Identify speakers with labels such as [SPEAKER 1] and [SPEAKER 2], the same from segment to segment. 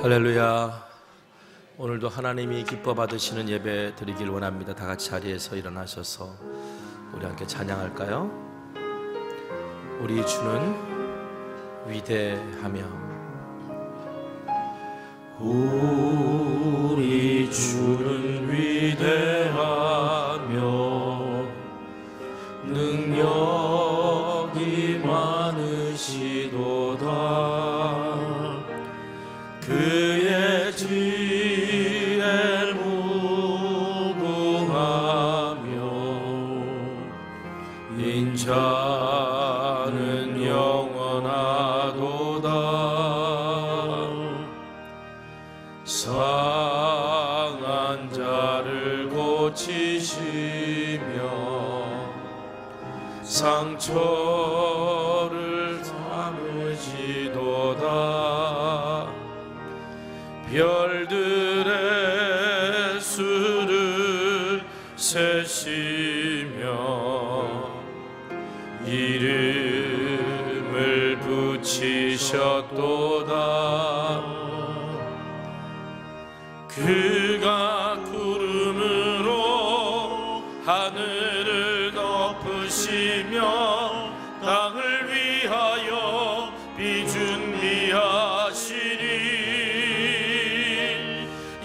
[SPEAKER 1] 할렐루야. 오늘도 하나님이 기뻐 받으시는 예배 드리길 원합니다. 다 같이 자리에서 일어나셔서 우리 함께 찬양할까요? 우리 주는 위대하며, 우리 주는 위대하며 능력이 많으시도다. 그의 지혜를 무궁하며 인자는 영원하도다. 상한 자를 고치시며 상처를 담으시도다. 별들의 수를 세시며 이름을 붙이셨도다. 그가 구름으로 하늘을 덮으시며 땅을 위하여 비 준비하시니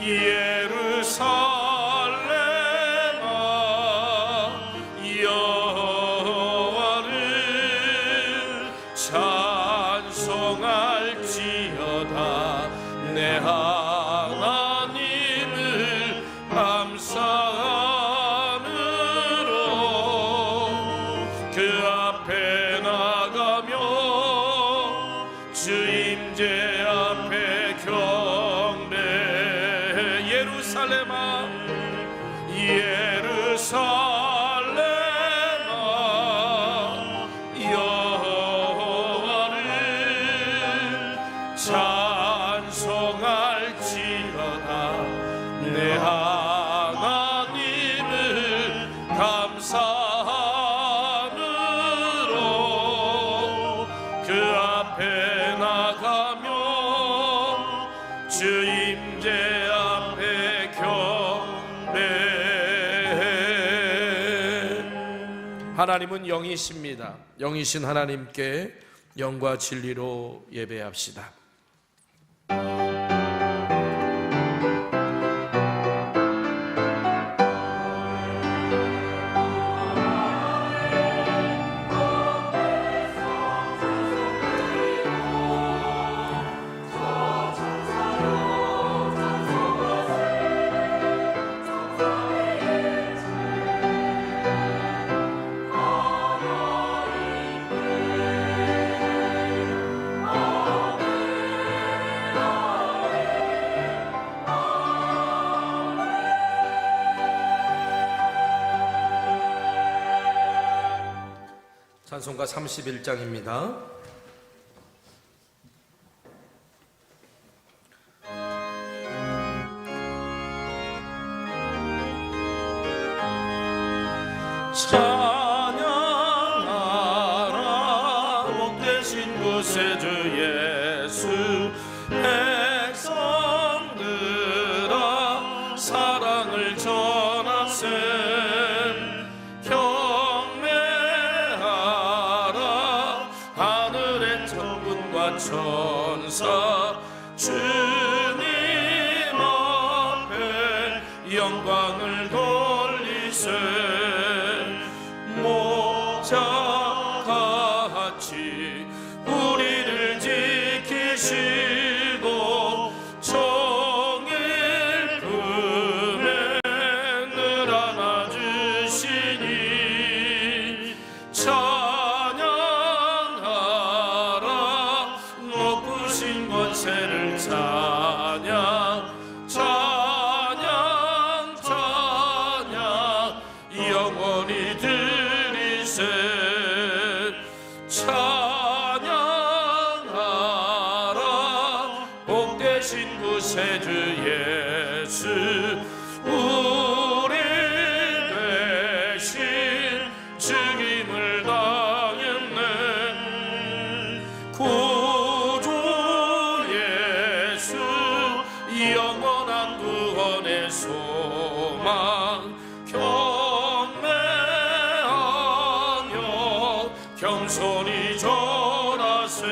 [SPEAKER 1] 예루살렘아 여호와를 찬송할지어다. 내 하나님을 감사함으로 그 앞에 나가며 주 임재 앞에 경배. 예루살렘아 예루살렘아 여호와를 찬송할지어다. 내 하나님을 감사함으로 그 앞에 나가며 주 임재 앞에 경배. 하나님은 영이십니다. 영이신 하나님께 영과 진리로 예배합시다. 찬송가 31장입니다. 찬양하라 목되신 구세주 예수. 백성들아 사랑을 전하세. 천사 주님 앞에 영광을 돌리세. 목자같이 우리를 지키시고 종일 품에 늘 안아주시니 권세를 찬양 찬양 찬양 영원히 드리세. 찬양하라 복되신 구세주 예수. 우리 대신 죽임을 당했네. 구주 예수 소망 경매하며 겸손히 절하세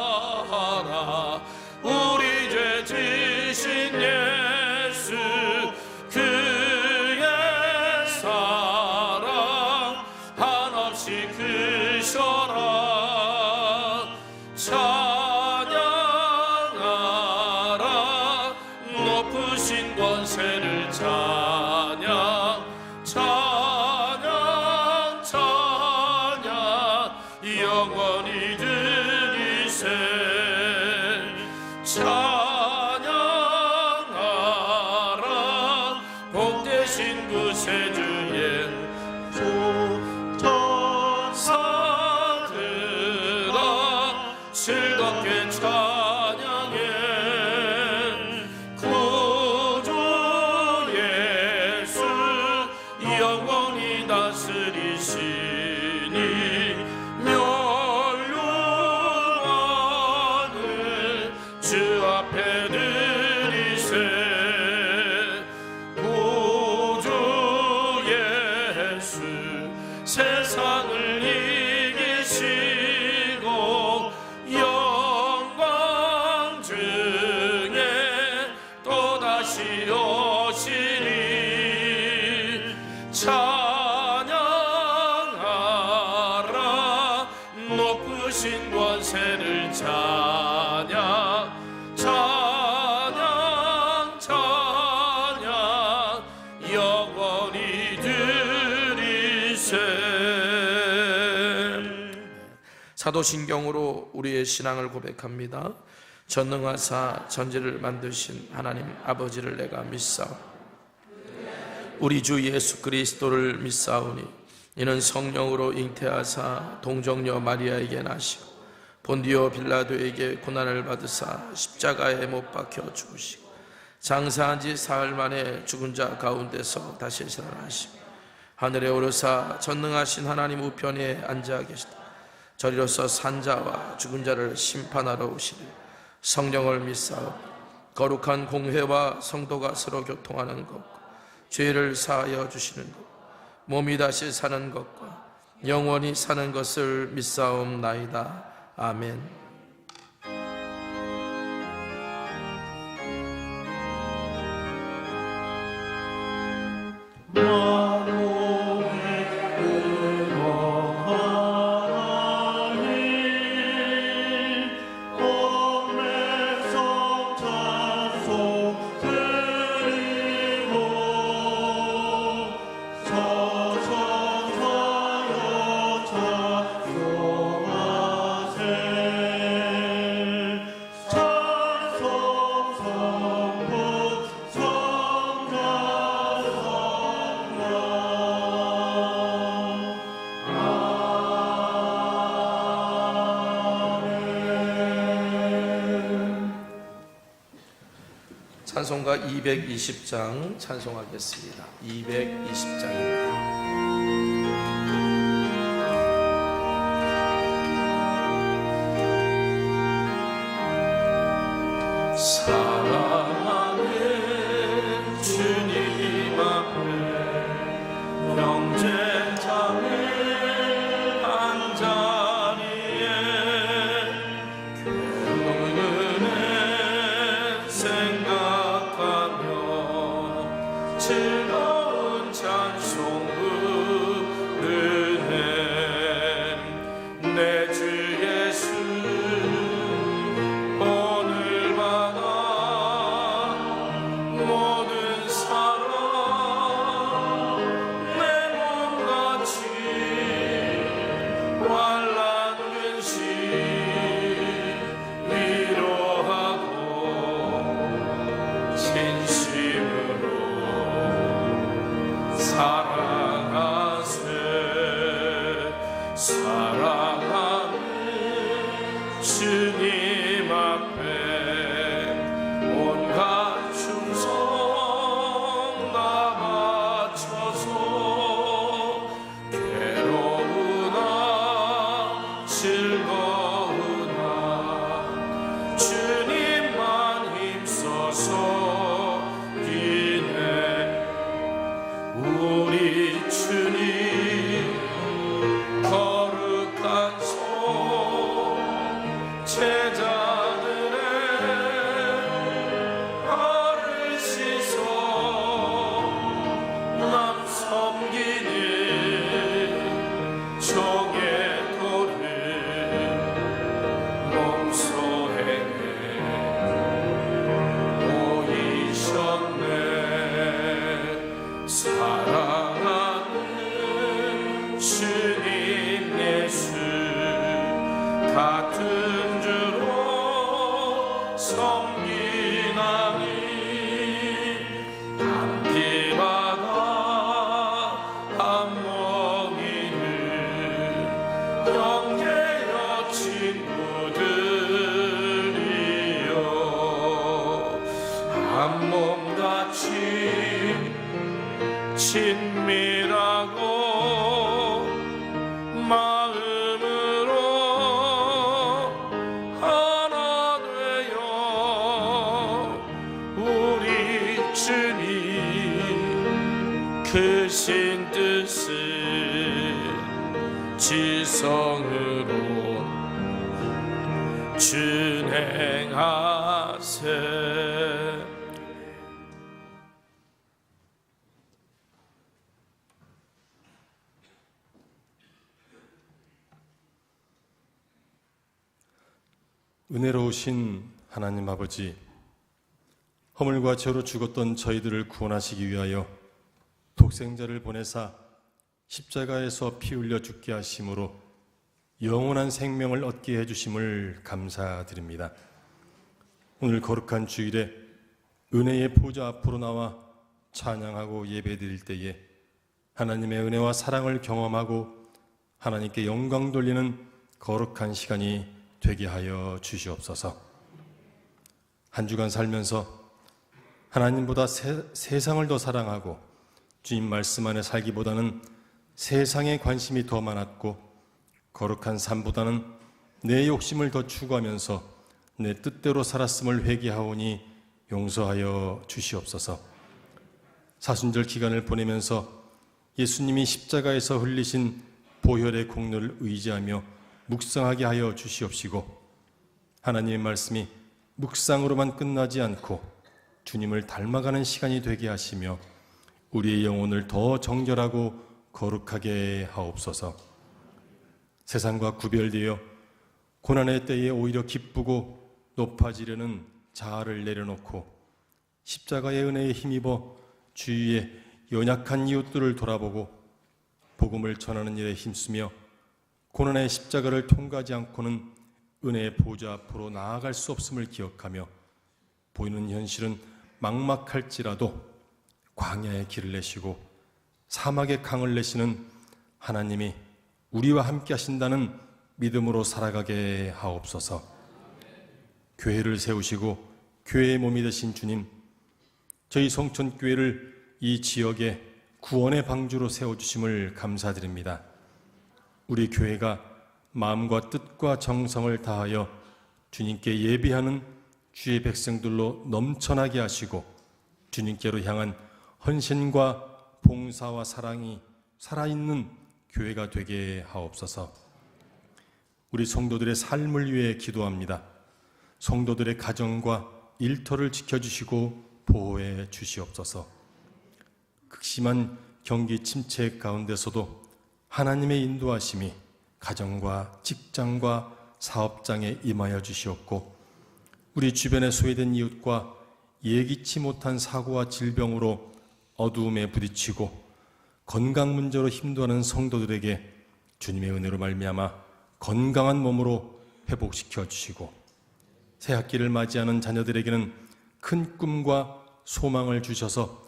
[SPEAKER 1] 찬양하라 우리 죄 지신 예수 그의 사랑 한없이 크셔라 찬양하라 높으신 권세를 찬양 찬양 찬양 영원히 드리세 찬양하라 복되신 그 세주의 천사들아 즐겁게 찬양해 구주 예수 영원히 다스리시니 멸류관을 주 앞에 드리세 구주 예수 세상을 이기시고 영광 중에 또다시 오시리 찬양하라 높으신 권세를 찬양 찬양 찬양 영원히 드리세.
[SPEAKER 2] 사도신경으로 우리의 신앙을 고백합니다. 전능하사 전지를 만드신 하나님 아버지를 내가 믿사오니 우리 주 예수 그리스도를 믿사오니 이는 성령으로 잉태하사 동정녀 마리아에게 나시고 본디오 빌라도에게 고난을 받으사 십자가에 못 박혀 죽으시고 장사한 지 사흘 만에 죽은 자 가운데서 다시 살아나시고 하늘에 오르사 전능하신 하나님 우편에 앉아 계시다. 저리로서 산자와 죽은 자를 심판하러 오시리. 성령을 믿사오니 거룩한 공회와 성도가 서로 교통하는 것과 죄를 사하여 주시는 것 몸이 다시 사는 것과 영원히 사는 것을 믿사옵나이다. 아멘. 찬송가 220장 찬송하겠습니다. 220장입니다.
[SPEAKER 1] 사랑하는 주님 앞에 경쟁장에 한자리에 은혜 생각하며 즐거운 찬송 부르네 내 주 예수 모든 사랑 내 몸같이 환난 근심 위로하고 진심으로 사랑하세 사랑하는 주님 앞에 온갖 충성 다 바쳐서 괴로우나 즐거우나 주님만 같은 주로 섬기나니 한피바다 한몸이는 형제여 친구들이여 한몸같이 친밀하고 마음으로 하나 되어 우리 주님 크신 뜻을 지성으로 준행하세.
[SPEAKER 3] 은혜로우신 하나님 아버지, 허물과 죄로 죽었던 저희들을 구원하시기 위하여 독생자를 보내사 십자가에서 피 흘려 죽게 하심으로 영원한 생명을 얻게 해주심을 감사드립니다. 오늘 거룩한 주일에 은혜의 보좌 앞으로 나와 찬양하고 예배드릴 때에 하나님의 은혜와 사랑을 경험하고 하나님께 영광 돌리는 거룩한 시간이 되게 하여 주시옵소서. 한 주간 살면서 하나님보다 세상을 더 사랑하고 주님 말씀 안에 살기보다는 세상에 관심이 더 많았고 거룩한 삶보다는 내 욕심을 더 추구하면서 내 뜻대로 살았음을 회개하오니 용서하여 주시옵소서. 사순절 기간을 보내면서 예수님이 십자가에서 흘리신 보혈의 공로를 의지하며 묵상하게 하여 주시옵시고 하나님의 말씀이 묵상으로만 끝나지 않고 주님을 닮아가는 시간이 되게 하시며 우리의 영혼을 더 정결하고 거룩하게 하옵소서. 세상과 구별되어 고난의 때에 오히려 기쁘고 높아지려는 자아를 내려놓고 십자가의 은혜에 힘입어 주위의 연약한 이웃들을 돌아보고 복음을 전하는 일에 힘쓰며 고난의 십자가를 통과하지 않고는 은혜의 보좌 앞으로 나아갈 수 없음을 기억하며 보이는 현실은 막막할지라도 광야의 길을 내시고 사막의 강을 내시는 하나님이 우리와 함께 하신다는 믿음으로 살아가게 하옵소서. 교회를 세우시고 교회의 몸이 되신 주님, 저희 성촌교회를 이 지역의 구원의 방주로 세워주심을 감사드립니다. 우리 교회가 마음과 뜻과 정성을 다하여 주님께 예배하는 주의 백성들로 넘쳐나게 하시고 주님께로 향한 헌신과 봉사와 사랑이 살아있는 교회가 되게 하옵소서. 우리 성도들의 삶을 위해 기도합니다. 성도들의 가정과 일터를 지켜주시고 보호해 주시옵소서. 극심한 경기 침체 가운데서도 하나님의 인도하심이 가정과 직장과 사업장에 임하여 주시옵고 우리 주변에 소외된 이웃과 예기치 못한 사고와 질병으로 어두움에 부딪히고 건강 문제로 힘들어하는 성도들에게 주님의 은혜로 말미암아 건강한 몸으로 회복시켜 주시고 새 학기를 맞이하는 자녀들에게는 큰 꿈과 소망을 주셔서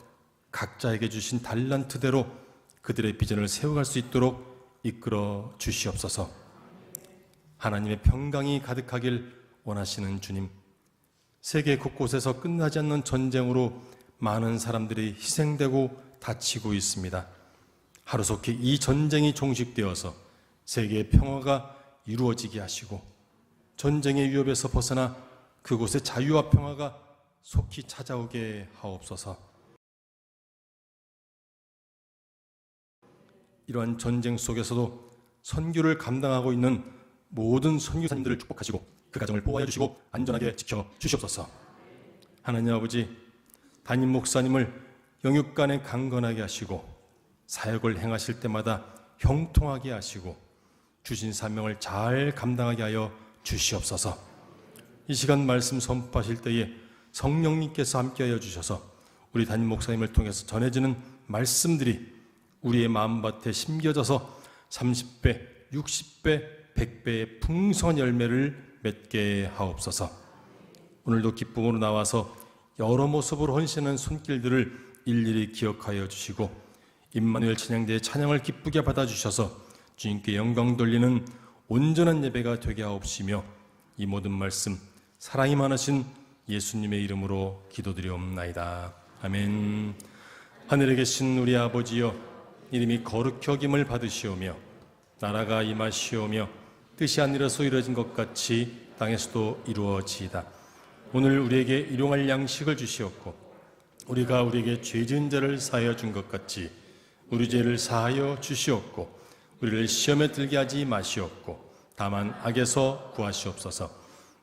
[SPEAKER 3] 각자에게 주신 달란트대로 그들의 비전을 세워갈 수 있도록 이끌어 주시옵소서. 하나님의 평강이 가득하길 원하시는 주님, 세계 곳곳에서 끝나지 않는 전쟁으로 많은 사람들이 희생되고 다치고 있습니다. 하루속히 이 전쟁이 종식되어서 세계의 평화가 이루어지게 하시고 전쟁의 위협에서 벗어나 그곳에 자유와 평화가 속히 찾아오게 하옵소서. 이러한 전쟁 속에서도 선교를 감당하고 있는 모든 선교사님들을 축복하시고 그 가정을 보호하여 주시고 안전하게 지켜 주시옵소서. 하나님 아버지, 담임 목사님을 영육간에 강건하게 하시고 사역을 행하실 때마다 형통하게 하시고 주신 사명을 잘 감당하게 하여 주시옵소서. 이 시간 말씀 선포하실 때에 성령님께서 함께하여 주셔서 우리 담임 목사님을 통해서 전해지는 말씀들이 우리의 마음밭에 심겨져서 30배, 60배, 100배의 풍성한 열매를 맺게 하옵소서. 오늘도 기쁨으로 나와서 여러 모습으로 헌신하는 손길들을 일일이 기억하여 주시고 임마누엘 찬양대의 찬양을 기쁘게 받아주셔서 주님께 영광 돌리는 온전한 예배가 되게 하옵시며 이 모든 말씀 사랑이 많으신 예수님의 이름으로 기도드리옵나이다. 아멘. 하늘에 계신 우리 아버지여, 이름이 거룩히 여김을 받으시오며 나라가 임하시오며 뜻이 하늘에서 이루어진 것 같이 땅에서도 이루어지이다. 오늘 우리에게 일용할 양식을 주시옵고 우리가 우리에게 죄 지은 자를 사하여 준 것 같이 우리 죄를 사하여 주시옵고 우리를 시험에 들게 하지 마시옵고 다만 악에서 구하시옵소서.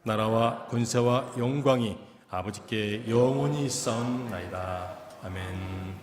[SPEAKER 3] 나라와 권세와 영광이 아버지께 영원히 있사옵나이다. 아멘.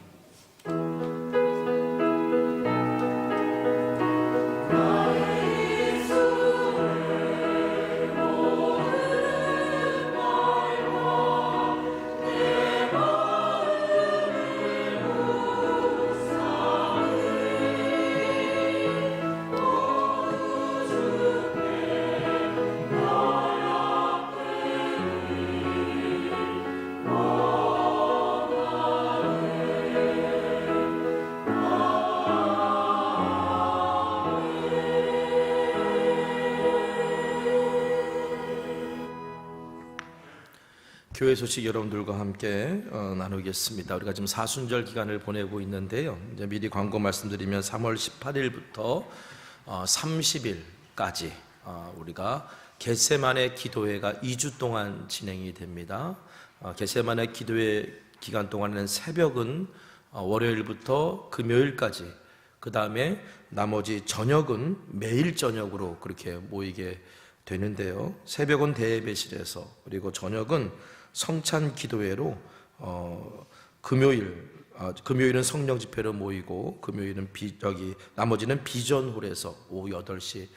[SPEAKER 2] 교회 소식 여러분들과 함께 나누겠습니다. 우리가 지금 사순절 기간을 보내고 있는데요. 이제 미리 광고 말씀드리면 3월 18일부터 30일까지 우리가 겟세마네 기도회가 2주 동안 진행이 됩니다. 겟세마네 기도회 기간 동안에는 새벽은 월요일부터 금요일까지, 그 다음에 나머지 저녁은 매일 저녁으로 그렇게 모이게 되는데요. 새벽은 대예배실에서, 그리고 저녁은 성찬 기도회로 금요일은 성령 집회로 모이고 나머지는 비전홀에서 오후 8시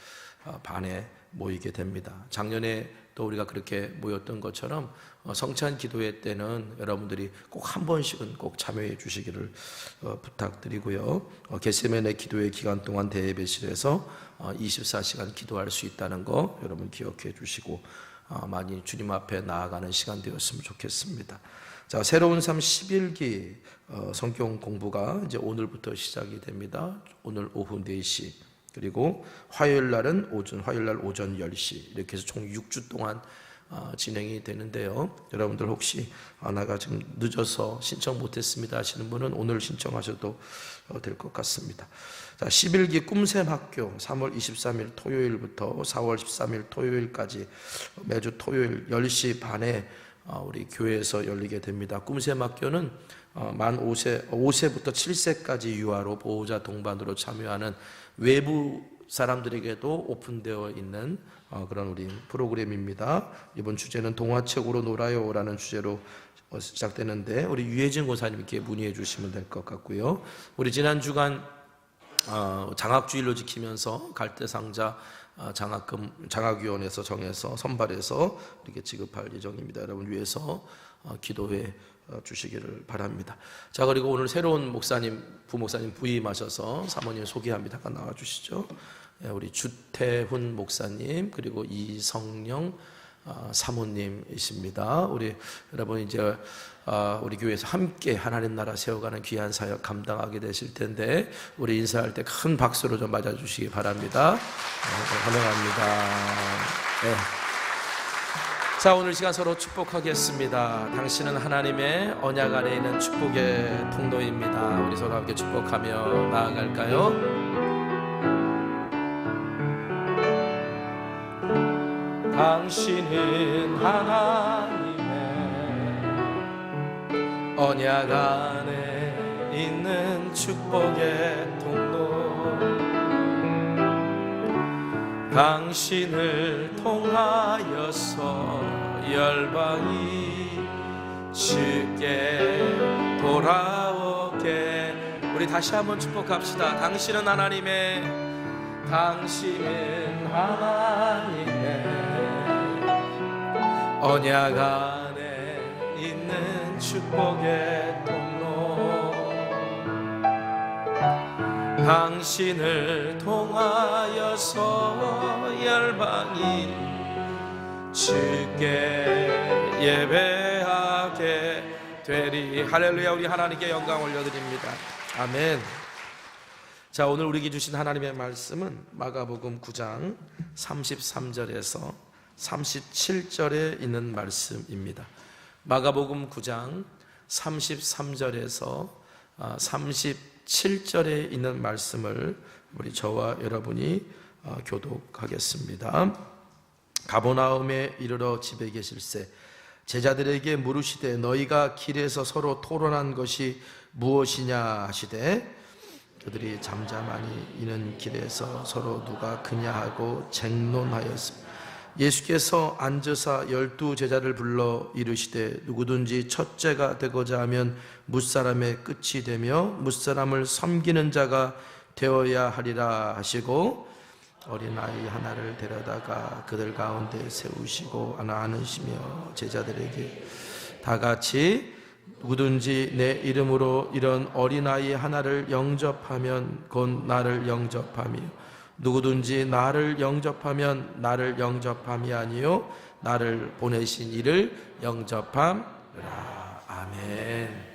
[SPEAKER 2] 반에 모이게 됩니다. 작년에 또 우리가 그렇게 모였던 것처럼 성찬 기도회 때는 여러분들이 꼭 한 번씩은 꼭 참여해 주시기를 부탁드리고요. 겟세마네 기도회 기간 동안 대예배실에서 24시간 기도할 수 있다는 거 여러분 기억해 주시고 많이 주님 앞에 나아가는 시간 되었으면 좋겠습니다. 자, 새로운 삶 11기 성경 공부가 이제 오늘부터 시작이 됩니다. 오늘 오후 4시, 그리고 화요일 날 오전 10시, 이렇게 해서 총 6주 동안 진행이 되는데요. 여러분들 혹시 나가 지금 늦어서 신청 못했습니다 하시는 분은 오늘 신청하셔도 될 것 같습니다. 자, 11기 꿈샘학교 3월 23일 토요일부터 4월 13일 토요일까지 매주 토요일 10시 반에 우리 교회에서 열리게 됩니다. 꿈샘학교는 만 5세부터 7세까지 유아로 보호자 동반으로 참여하는 외부 사람들에게도 오픈되어 있는 그런 우리 프로그램입니다. 이번 주제는 동화책으로 놀아요라는 주제로 시작되는데 우리 유혜진 고사님께 문의해 주시면 될 것 같고요. 우리 지난 주간 장학주일로 지키면서 갈대상자 장학위원회에서 정해서 선발해서 이렇게 지급할 예정입니다. 여러분 위해서 기도해 주시기를 바랍니다. 자, 그리고 오늘 새로운 부목사님 부임하셔서 사모님 소개합니다. 잠깐 나와 주시죠. 우리 주태훈 목사님, 그리고 이성령 사모님이십니다. 우리 여러분 이제 우리 교회에서 함께 하나님 나라 세워가는 귀한 사역 감당하게 되실 텐데 우리 인사할 때 큰 박수로 좀 맞아주시기 바랍니다. 환영합니다. 네. 자, 오늘 시간 서로 축복하겠습니다. 당신은 하나님의 언약 안에 있는 축복의 통로입니다. 우리 서로 함께 축복하며 나아갈까요? 당신은 하나님의 언약 안에 있는 축복의 통로, 당신을 통하여서 열방이 주께 돌아오게. 우리 다시 한번 축복합시다. 당신은 하나님의 언약 안에 있는 축복의 통로, 당신을 통하여서 열방이 주께 예배하게 되리. 할렐루야. 우리 하나님께 영광 올려드립니다. 아멘. 자, 오늘 우리에게 주신 하나님의 말씀은 마가복음 9장 33절에서 37절에 있는 말씀입니다. 마가복음 9장 33절에서 37절에 있는 말씀을 우리 저와 여러분이 교독하겠습니다. 가버나움에 이르러 집에 계실새 제자들에게 물으시되 너희가 길에서 서로 토론한 것이 무엇이냐 하시되 그들이 잠잠하니 이는 길에서 서로 누가 크냐 하고 쟁론하였습니다. 예수께서 앉으사 12 제자를 불러 이르시되 누구든지 첫째가 되고자 하면 뭇사람의 끝이 되며 뭇사람을 섬기는 자가 되어야 하리라 하시고 어린아이 하나를 데려다가 그들 가운데 세우시고 안아안으시며 제자들에게 다 같이 누구든지 내 이름으로 이런 어린아이 하나를 영접하면 곧 나를 영접하며 누구든지 나를 영접하면 나를 영접함이 아니요 나를 보내신 이를 영접함이라. 아멘.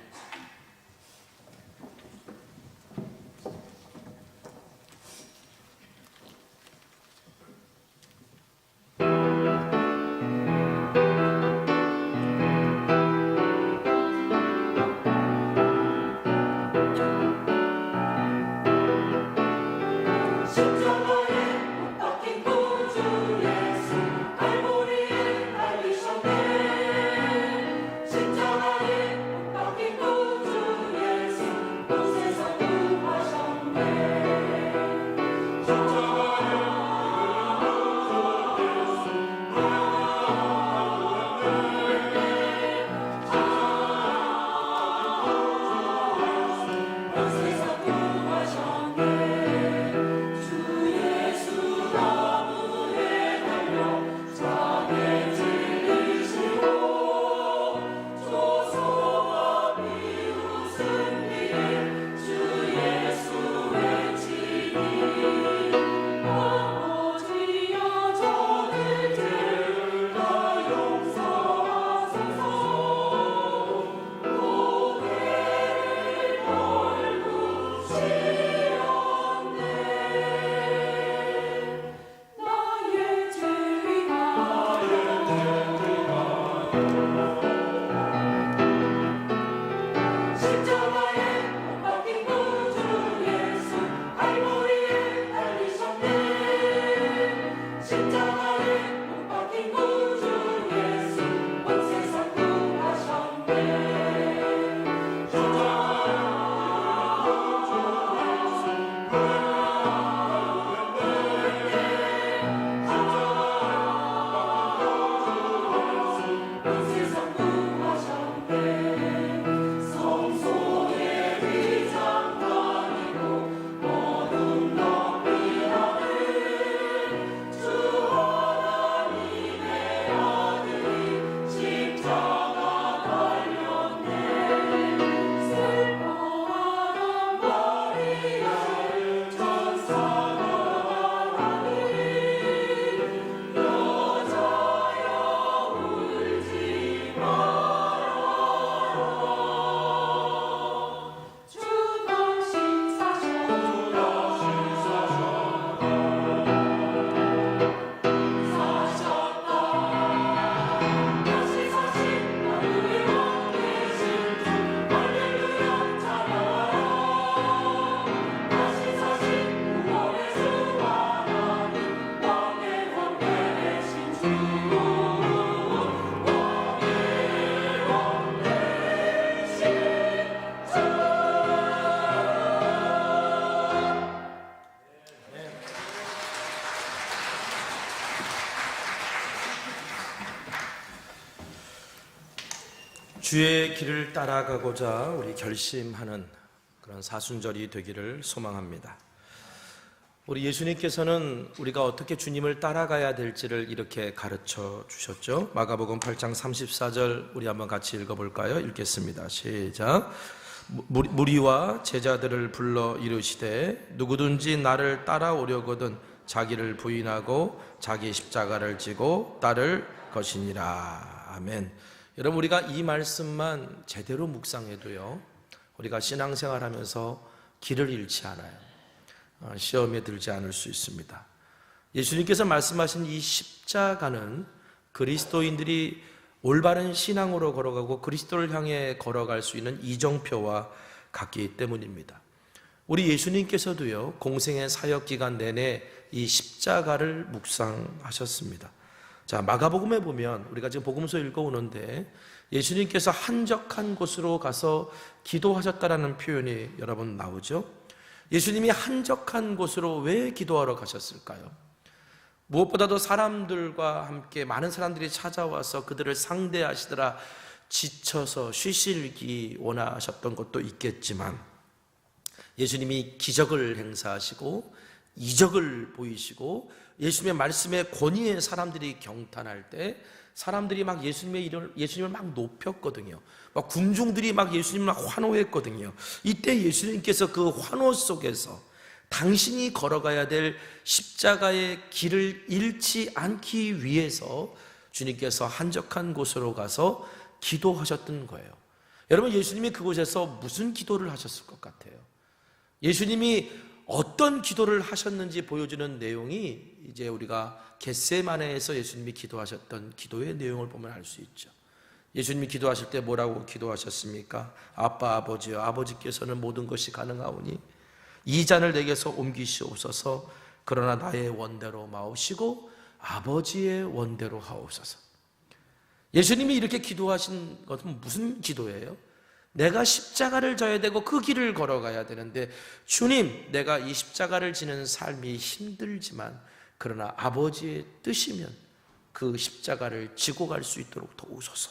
[SPEAKER 2] 주의 길을 따라가고자 우리 결심하는 그런 사순절이 되기를 소망합니다. 우리 예수님께서는 우리가 어떻게 주님을 따라가야 될지를 이렇게 가르쳐 주셨죠. 마가복음 8장 34절 우리 한번 같이 읽어볼까요? 읽겠습니다. 시작. 무리와 제자들을 불러 이르시되 누구든지 나를 따라오려거든 자기를 부인하고 자기 십자가를 지고 따를 것이니라. 아멘. 여러분, 우리가 이 말씀만 제대로 묵상해도요, 우리가 신앙생활하면서 길을 잃지 않아요. 시험에 들지 않을 수 있습니다. 예수님께서 말씀하신 이 십자가는 그리스도인들이 올바른 신앙으로 걸어가고 그리스도를 향해 걸어갈 수 있는 이정표와 같기 때문입니다. 우리 예수님께서도요, 공생의 사역 기간 내내 이 십자가를 묵상하셨습니다. 자, 마가복음에 보면 우리가 지금 복음서 읽어오는데 예수님께서 한적한 곳으로 가서 기도하셨다라는 표현이 여러 번 나오죠. 예수님이 한적한 곳으로 왜 기도하러 가셨을까요? 무엇보다도 사람들과 함께 많은 사람들이 찾아와서 그들을 상대하시더라 지쳐서 쉬실기 원하셨던 것도 있겠지만, 예수님이 기적을 행사하시고 이적을 보이시고 예수님의 말씀에 권위에 사람들이 경탄할 때 사람들이 막 예수님을 막 높였거든요. 막 군중들이 막 예수님을 막 환호했거든요. 이때 예수님께서 그 환호 속에서 당신이 걸어가야 될 십자가의 길을 잃지 않기 위해서 주님께서 한적한 곳으로 가서 기도하셨던 거예요. 여러분, 예수님이 그곳에서 무슨 기도를 하셨을 것 같아요? 예수님이 어떤 기도를 하셨는지 보여주는 내용이 이제 우리가 겟세마네에서 예수님이 기도하셨던 기도의 내용을 보면 알 수 있죠. 예수님이 기도하실 때 뭐라고 기도하셨습니까? 아빠, 아버지여, 아버지께서는 모든 것이 가능하오니 이 잔을 내게서 옮기시옵소서. 그러나 나의 원대로 마옵시고 아버지의 원대로 하옵소서. 예수님이 이렇게 기도하신 것은 무슨 기도예요? 내가 십자가를 져야 되고 그 길을 걸어가야 되는데, 주님, 내가 이 십자가를 지는 삶이 힘들지만 그러나 아버지의 뜻이면 그 십자가를 지고 갈 수 있도록 도우소서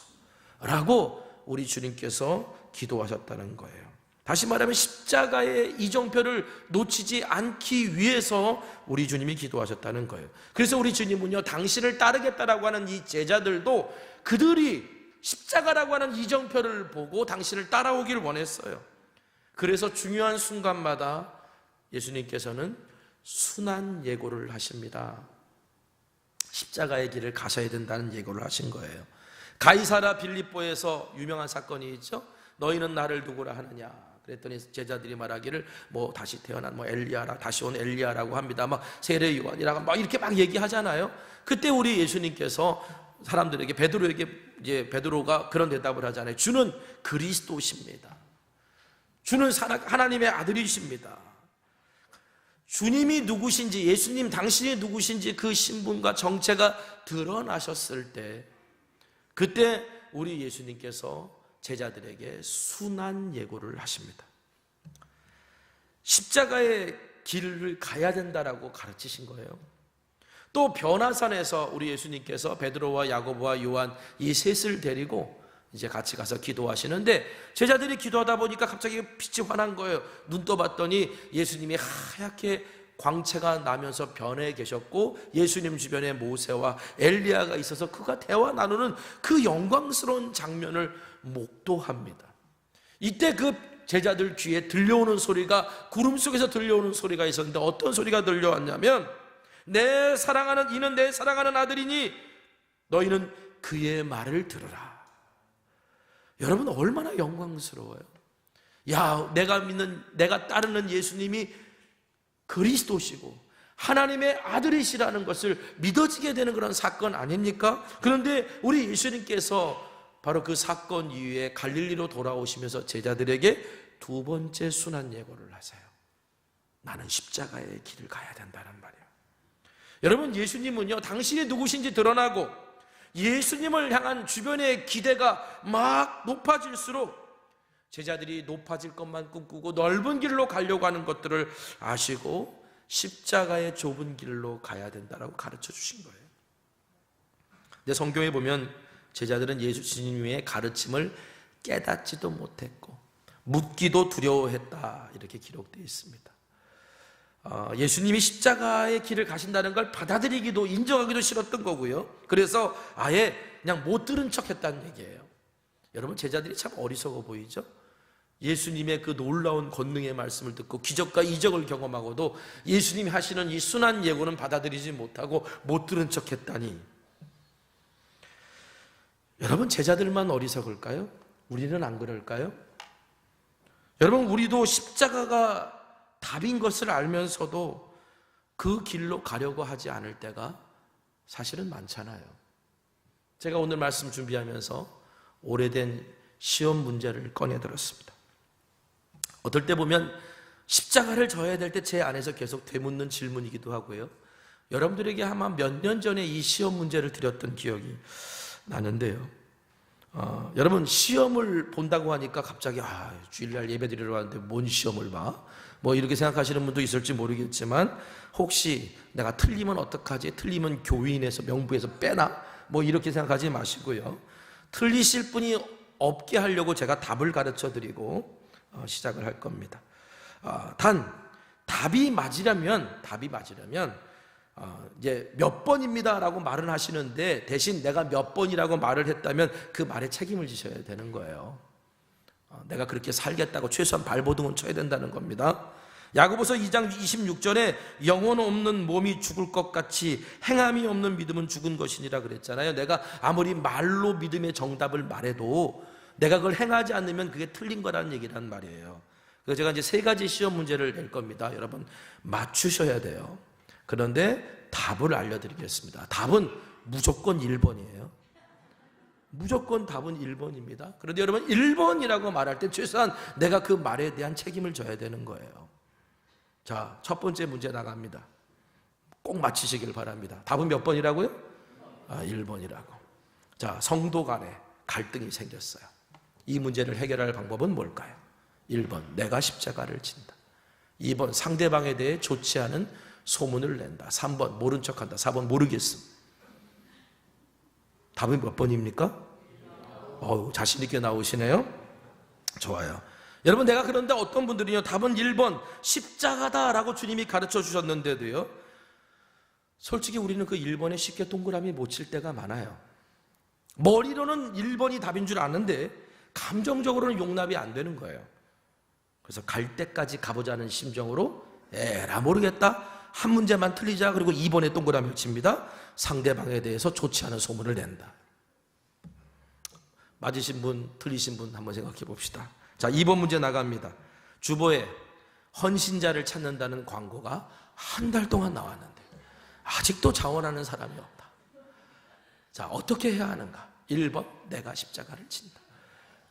[SPEAKER 2] 라고 우리 주님께서 기도하셨다는 거예요. 다시 말하면 십자가의 이정표를 놓치지 않기 위해서 우리 주님이 기도하셨다는 거예요. 그래서 우리 주님은요, 당신을 따르겠다라고 하는 이 제자들도 그들이 십자가라고 하는 이정표를 보고 당신을 따라오기를 원했어요. 그래서 중요한 순간마다 예수님께서는 순환 예고를 하십니다. 십자가의 길을 가셔야 된다는 예고를 하신 거예요. 가이사라 빌립보에서 유명한 사건이 있죠. 너희는 나를 누구라 하느냐? 그랬더니 제자들이 말하기를 뭐 다시 태어난 뭐 엘리야라, 다시 온 엘리야라고 합니다. 막 세례 요한이라고 막 이렇게 막 얘기하잖아요. 그때 우리 예수님께서 사람들에게, 베드로에게, 이제 베드로가 그런 대답을 하잖아요. 주는 그리스도십니다. 주는 하나님의 아들이십니다. 주님이 누구신지, 예수님 당신이 누구신지 그 신분과 정체가 드러나셨을 때, 그때 우리 예수님께서 제자들에게 순환 예고를 하십니다. 십자가의 길을 가야 된다라고 가르치신 거예요. 또 변화산에서 우리 예수님께서 베드로와 야고보와 요한 이 셋을 데리고 이제 같이 가서 기도하시는데, 제자들이 기도하다 보니까 갑자기 빛이 환한 거예요. 눈 떠봤더니 예수님이 하얗게 광채가 나면서 변해 계셨고, 예수님 주변에 모세와 엘리야가 있어서 그가 대화 나누는 그 영광스러운 장면을 목도합니다. 이때 그 제자들 귀에 들려오는 소리가, 구름 속에서 들려오는 소리가 있었는데 어떤 소리가 들려왔냐면, 내 사랑하는 이는 내 사랑하는 아들이니 너희는 그의 말을 들으라. 여러분, 얼마나 영광스러워요. 야, 내가 따르는 예수님이 그리스도시고 하나님의 아들이시라는 것을 믿어지게 되는 그런 사건 아닙니까? 그런데 우리 예수님께서 바로 그 사건 이후에 갈릴리로 돌아오시면서 제자들에게 두 번째 순환 예고를 하세요. 나는 십자가의 길을 가야 된다는 말이에요. 여러분, 예수님은요, 당신이 누구신지 드러나고 예수님을 향한 주변의 기대가 막 높아질수록 제자들이 높아질 것만 꿈꾸고 넓은 길로 가려고 하는 것들을 아시고 십자가의 좁은 길로 가야 된다라고 가르쳐 주신 거예요. 근데 성경에 보면 제자들은 예수님의 가르침을 깨닫지도 못했고 묻기도 두려워했다, 이렇게 기록되어 있습니다. 예수님이 십자가의 길을 가신다는 걸 받아들이기도 인정하기도 싫었던 거고요. 그래서 아예 그냥 못 들은 척 했다는 얘기예요. 여러분, 제자들이 참 어리석어 보이죠? 예수님의 그 놀라운 권능의 말씀을 듣고 기적과 이적을 경험하고도 예수님이 하시는 이 순한 예고는 받아들이지 못하고 못 들은 척했다니. 여러분, 제자들만 어리석을까요? 우리는 안 그럴까요? 여러분, 우리도 십자가가 답인 것을 알면서도 그 길로 가려고 하지 않을 때가 사실은 많잖아요. 제가 오늘 말씀 준비하면서 오래된 시험 문제를 꺼내들었습니다. 어떨 때 보면 십자가를 져야 될 때 제 안에서 계속 되묻는 질문이기도 하고요. 여러분들에게 아마 몇 년 전에 이 시험 문제를 드렸던 기억이 나는데요. 여러분, 시험을 본다고 하니까 갑자기 주일날 예배 드리러 왔는데 뭔 시험을 봐? 뭐 이렇게 생각하시는 분도 있을지 모르겠지만, 혹시 내가 틀리면 어떡하지? 틀리면 교인에서 명부에서 빼나? 뭐 이렇게 생각하지 마시고요. 틀리실 분이 없게 하려고 제가 답을 가르쳐 드리고 시작을 할 겁니다. 단 답이 맞으려면 이제 몇 번입니다라고 말은 하시는데, 대신 내가 몇 번이라고 말을 했다면 그 말에 책임을 지셔야 되는 거예요. 내가 그렇게 살겠다고 최소한 발버둥은 쳐야 된다는 겁니다. 야고보서 2장 26절에 영혼 없는 몸이 죽을 것 같이 행함이 없는 믿음은 죽은 것이니라 그랬잖아요. 내가 아무리 말로 믿음의 정답을 말해도 내가 그걸 행하지 않으면 그게 틀린 거라는 얘기란 말이에요. 그래서 제가 이제 3가지 시험 문제를 낼 겁니다. 여러분, 맞추셔야 돼요. 그런데 답을 알려드리겠습니다. 답은 무조건 1번이에요. 무조건 답은 1번입니다. 그런데 여러분, 1번이라고 말할 때 최소한 내가 그 말에 대한 책임을 져야 되는 거예요. 자, 첫 번째 문제 나갑니다. 꼭 맞히시길 바랍니다. 답은 몇 번이라고요? 1번이라고. 자, 성도 간에 갈등이 생겼어요. 이 문제를 해결할 방법은 뭘까요? 1번, 내가 십자가를 진다. 2번, 상대방에 대해 좋지 않은 소문을 낸다. 3번, 모른 척한다. 4번, 모르겠음. 답은 몇 번입니까? 자신 있게 나오시네요. 좋아요. 여러분, 내가 그런데 어떤 분들은요, 답은 1번 십자가다라고 주님이 가르쳐 주셨는데도요, 솔직히 우리는 그 1번에 쉽게 동그라미 못 칠 때가 많아요. 머리로는 1번이 답인 줄 아는데 감정적으로는 용납이 안 되는 거예요. 그래서 갈 때까지 가보자는 심정으로 에라 모르겠다, 한 문제만 틀리자, 그리고 2번에 동그라미를 칩니다. 상대방에 대해서 좋지 않은 소문을 낸다. 맞으신 분, 틀리신 분 한번 생각해 봅시다. 자, 2번 문제 나갑니다. 주보에 헌신자를 찾는다는 광고가 한 달 동안 나왔는데 아직도 자원하는 사람이 없다. 자, 어떻게 해야 하는가? 1번, 내가 십자가를 진다.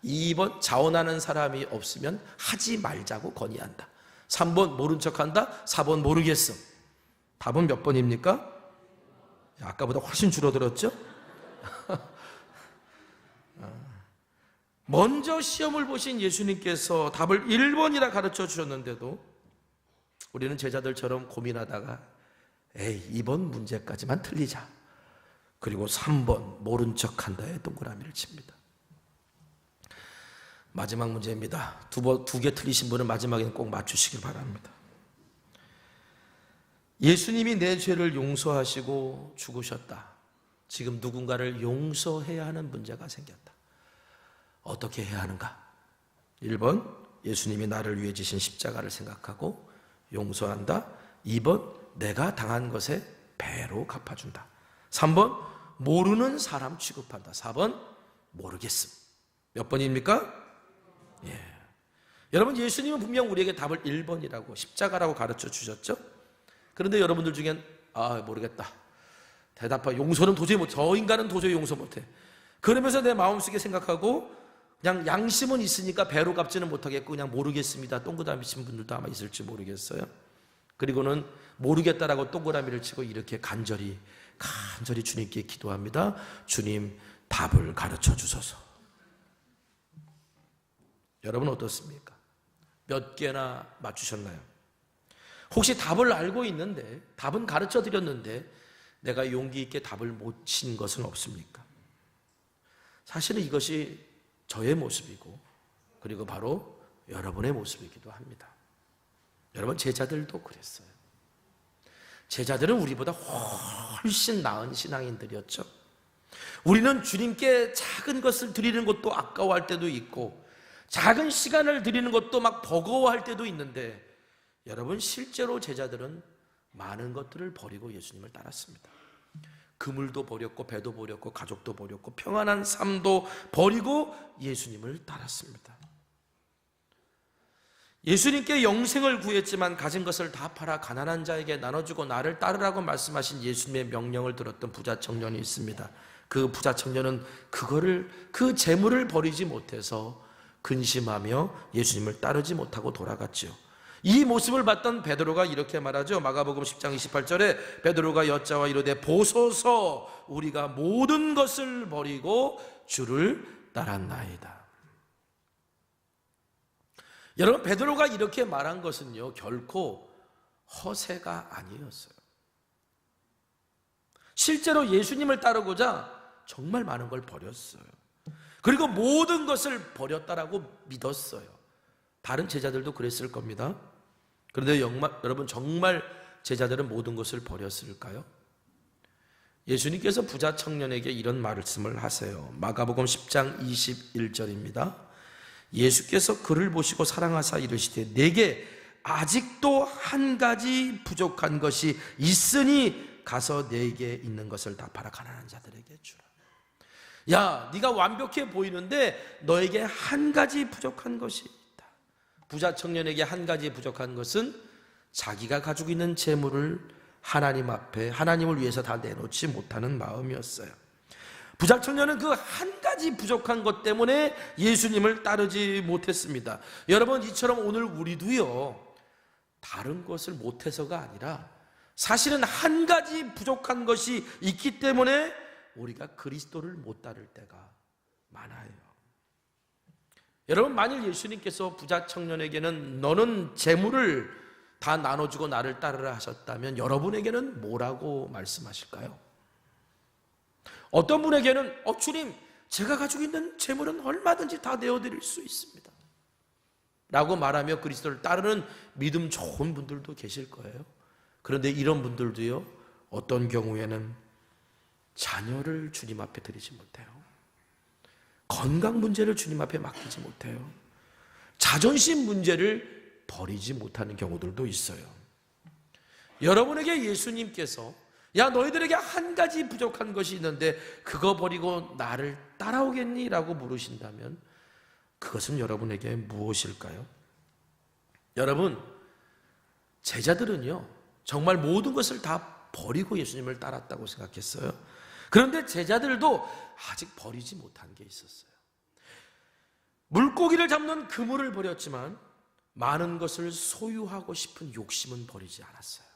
[SPEAKER 2] 2번, 자원하는 사람이 없으면 하지 말자고 건의한다. 3번, 모른 척한다. 4번, 모르겠음. 답은 몇 번입니까? 아까보다 훨씬 줄어들었죠? 먼저 시험을 보신 예수님께서 답을 1번이라 가르쳐 주셨는데도 우리는 제자들처럼 고민하다가 2번 문제까지만 틀리자, 그리고 3번 모른 척한다에 동그라미를 칩니다. 마지막 문제입니다. 두 개 틀리신 분은 마지막에는 꼭 맞추시길 바랍니다. 예수님이 내 죄를 용서하시고 죽으셨다. 지금 누군가를 용서해야 하는 문제가 생겼다. 어떻게 해야 하는가? 1번, 예수님이 나를 위해 지신 십자가를 생각하고 용서한다. 2번, 내가 당한 것에 배로 갚아준다. 3번, 모르는 사람 취급한다. 4번, 모르겠음. 몇 번입니까? 여러분, 예수님은 분명 우리에게 답을 1번이라고, 십자가라고 가르쳐 주셨죠? 그런데 여러분들 중엔 모르겠다, 대답하, 용서는 도저히 못해, 저 인간은 도저히 용서 못해, 그러면서 내 마음속에 생각하고 그냥 양심은 있으니까 배로 갚지는 못하겠고 그냥 모르겠습니다 동그라미 친 분들도 아마 있을지 모르겠어요. 그리고는 모르겠다라고 동그라미를 치고 이렇게 간절히 주님께 기도합니다. 주님, 답을 가르쳐 주소서. 여러분 어떻습니까? 몇 개나 맞추셨나요? 혹시 답을 알고 있는데, 답은 가르쳐 드렸는데 내가 용기 있게 답을 못 친 것은 없습니까? 사실은 이것이 저의 모습이고, 그리고 바로 여러분의 모습이기도 합니다. 여러분, 제자들도 그랬어요. 제자들은 우리보다 훨씬 나은 신앙인들이었죠. 우리는 주님께 작은 것을 드리는 것도 아까워할 때도 있고, 작은 시간을 드리는 것도 막 버거워할 때도 있는데, 여러분 실제로 제자들은 많은 것들을 버리고 예수님을 따랐습니다. 그물도 버렸고 배도 버렸고 가족도 버렸고 평안한 삶도 버리고 예수님을 따랐습니다. 예수님께 영생을 구했지만 가진 것을 다 팔아 가난한 자에게 나눠주고 나를 따르라고 말씀하신 예수님의 명령을 들었던 부자 청년이 있습니다. 그 부자 청년은 그 재물을 버리지 못해서 근심하며 예수님을 따르지 못하고 돌아갔죠. 이 모습을 봤던 베드로가 이렇게 말하죠. 마가복음 10장 28절에 베드로가 여짜와 이르되 보소서, 우리가 모든 것을 버리고 주를 따랐나이다. 여러분, 베드로가 이렇게 말한 것은요, 결코 허세가 아니었어요. 실제로 예수님을 따르고자 정말 많은 걸 버렸어요. 그리고 모든 것을 버렸다라고 믿었어요. 다른 제자들도 그랬을 겁니다. 그런데 여러분, 정말 제자들은 모든 것을 버렸을까요? 예수님께서 부자 청년에게 이런 말씀을 하세요. 마가복음 10장 21절입니다. 예수께서 그를 보시고 사랑하사 이르시되 내게 아직도 한 가지 부족한 것이 있으니 가서 내게 있는 것을 다 팔아 가난한 자들에게 주라. 야, 네가 완벽해 보이는데 너에게 한 가지 부족한 것이 있다. 부자 청년에게 한 가지 부족한 것은 자기가 가지고 있는 재물을 하나님 앞에 하나님을 위해서 다 내놓지 못하는 마음이었어요. 부자 청년은 그 한 가지 부족한 것 때문에 예수님을 따르지 못했습니다. 여러분, 이처럼 오늘 우리도요, 다른 것을 못해서가 아니라 사실은 한 가지 부족한 것이 있기 때문에 우리가 그리스도를 못 따를 때가 많아요. 여러분, 만일 예수님께서 부자 청년에게는 너는 재물을 다 나눠주고 나를 따르라 하셨다면 여러분에게는 뭐라고 말씀하실까요? 어떤 분에게는 주님, 제가 가지고 있는 재물은 얼마든지 다 내어드릴 수 있습니다 라고 말하며 그리스도를 따르는 믿음 좋은 분들도 계실 거예요. 그런데 이런 분들도요, 어떤 경우에는 자녀를 주님 앞에 드리지 못해요. 건강 문제를 주님 앞에 맡기지 못해요. 자존심 문제를 버리지 못하는 경우들도 있어요. 여러분에게 예수님께서 야, 너희들에게 한 가지 부족한 것이 있는데 그거 버리고 나를 따라오겠니? 라고 물으신다면 그것은 여러분에게 무엇일까요? 여러분, 제자들은요, 정말 모든 것을 다 버리고 예수님을 따랐다고 생각했어요. 그런데 제자들도 아직 버리지 못한 게 있었어요. 물고기를 잡는 그물을 버렸지만 많은 것을 소유하고 싶은 욕심은 버리지 않았어요.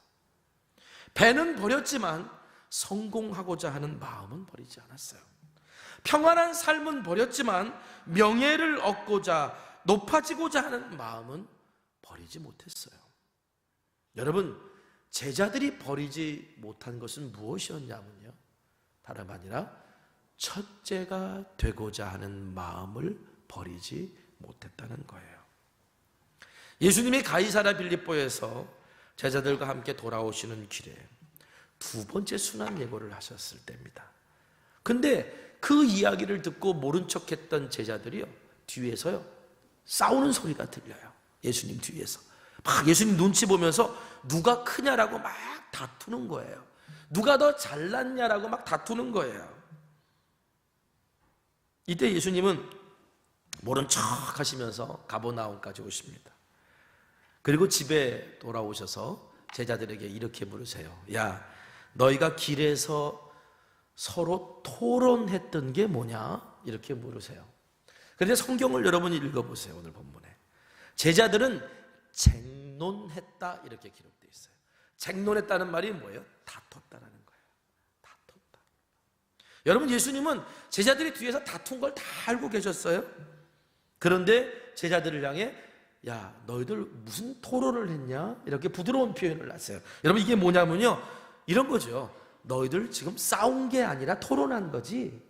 [SPEAKER 2] 배는 버렸지만 성공하고자 하는 마음은 버리지 않았어요. 평안한 삶은 버렸지만 명예를 얻고자 높아지고자 하는 마음은 버리지 못했어요. 여러분, 제자들이 버리지 못한 것은 무엇이었냐면요, 다름 아니라 첫째가 되고자 하는 마음을 버리지 못했다는 거예요. 예수님이 가이사랴 빌립보에서 제자들과 함께 돌아오시는 길에 두 번째 순환 예고를 하셨을 때입니다. 근데 그 이야기를 듣고 모른 척했던 제자들이요, 뒤에서요 싸우는 소리가 들려요. 예수님 뒤에서 막 예수님 눈치 보면서 누가 크냐라고 막 다투는 거예요. 누가 더 잘났냐라고 막 다투는 거예요. 이때 예수님은 모른 척 하시면서 가버나움까지 오십니다. 그리고 집에 돌아오셔서 제자들에게 이렇게 물으세요. 야, 너희가 길에서 서로 토론했던 게 뭐냐? 이렇게 물으세요. 그런데 성경을 여러분이 읽어보세요. 오늘 본문에 제자들은 쟁론했다 이렇게 기록되어 있어요. 쟁론했다는 말이 뭐예요? 다퉜다라는 거예요. 다퉜다. 여러분, 예수님은 제자들이 뒤에서 다툰 걸 다 알고 계셨어요. 그런데 제자들을 향해 야, 너희들 무슨 토론을 했냐? 이렇게 부드러운 표현을 하세요. 여러분, 이게 뭐냐면요, 이런 거죠. 너희들 지금 싸운 게 아니라 토론한 거지.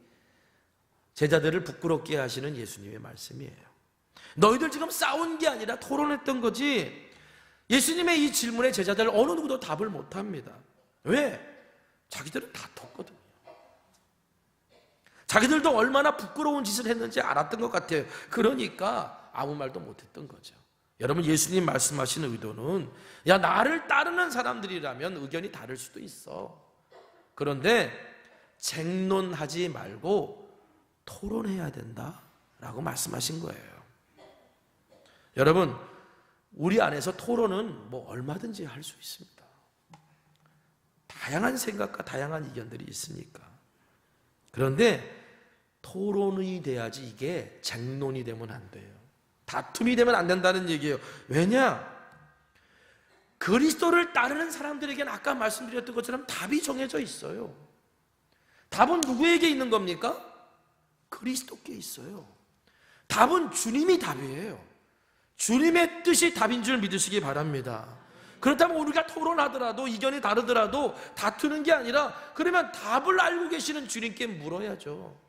[SPEAKER 2] 제자들을 부끄럽게 하시는 예수님의 말씀이에요. 너희들 지금 싸운 게 아니라 토론했던 거지. 예수님의 이 질문에 제자들 어느 누구도 답을 못합니다. 왜? 자기들은 다퉜거든요. 자기들도 얼마나 부끄러운 짓을 했는지 알았던 것 같아요. 그러니까 아무 말도 못했던 거죠. 여러분, 예수님 말씀하신 의도는 야, 나를 따르는 사람들이라면 의견이 다를 수도 있어. 그런데 쟁론하지 말고 토론해야 된다라고 말씀하신 거예요. 여러분, 우리 안에서 토론은 뭐 얼마든지 할 수 있습니다. 다양한 생각과 다양한 의견들이 있으니까. 그런데 토론이 돼야지 이게 쟁론이 되면 안 돼요. 다툼이 되면 안 된다는 얘기예요. 왜냐? 그리스도를 따르는 사람들에게는 아까 말씀드렸던 것처럼 답이 정해져 있어요. 답은 누구에게 있는 겁니까? 그리스도께 있어요. 답은 주님이 답이에요. 주님의 뜻이 답인 줄 믿으시기 바랍니다. 그렇다면 우리가 토론하더라도 의견이 다르더라도 다투는 게 아니라 그러면 답을 알고 계시는 주님께 물어야죠.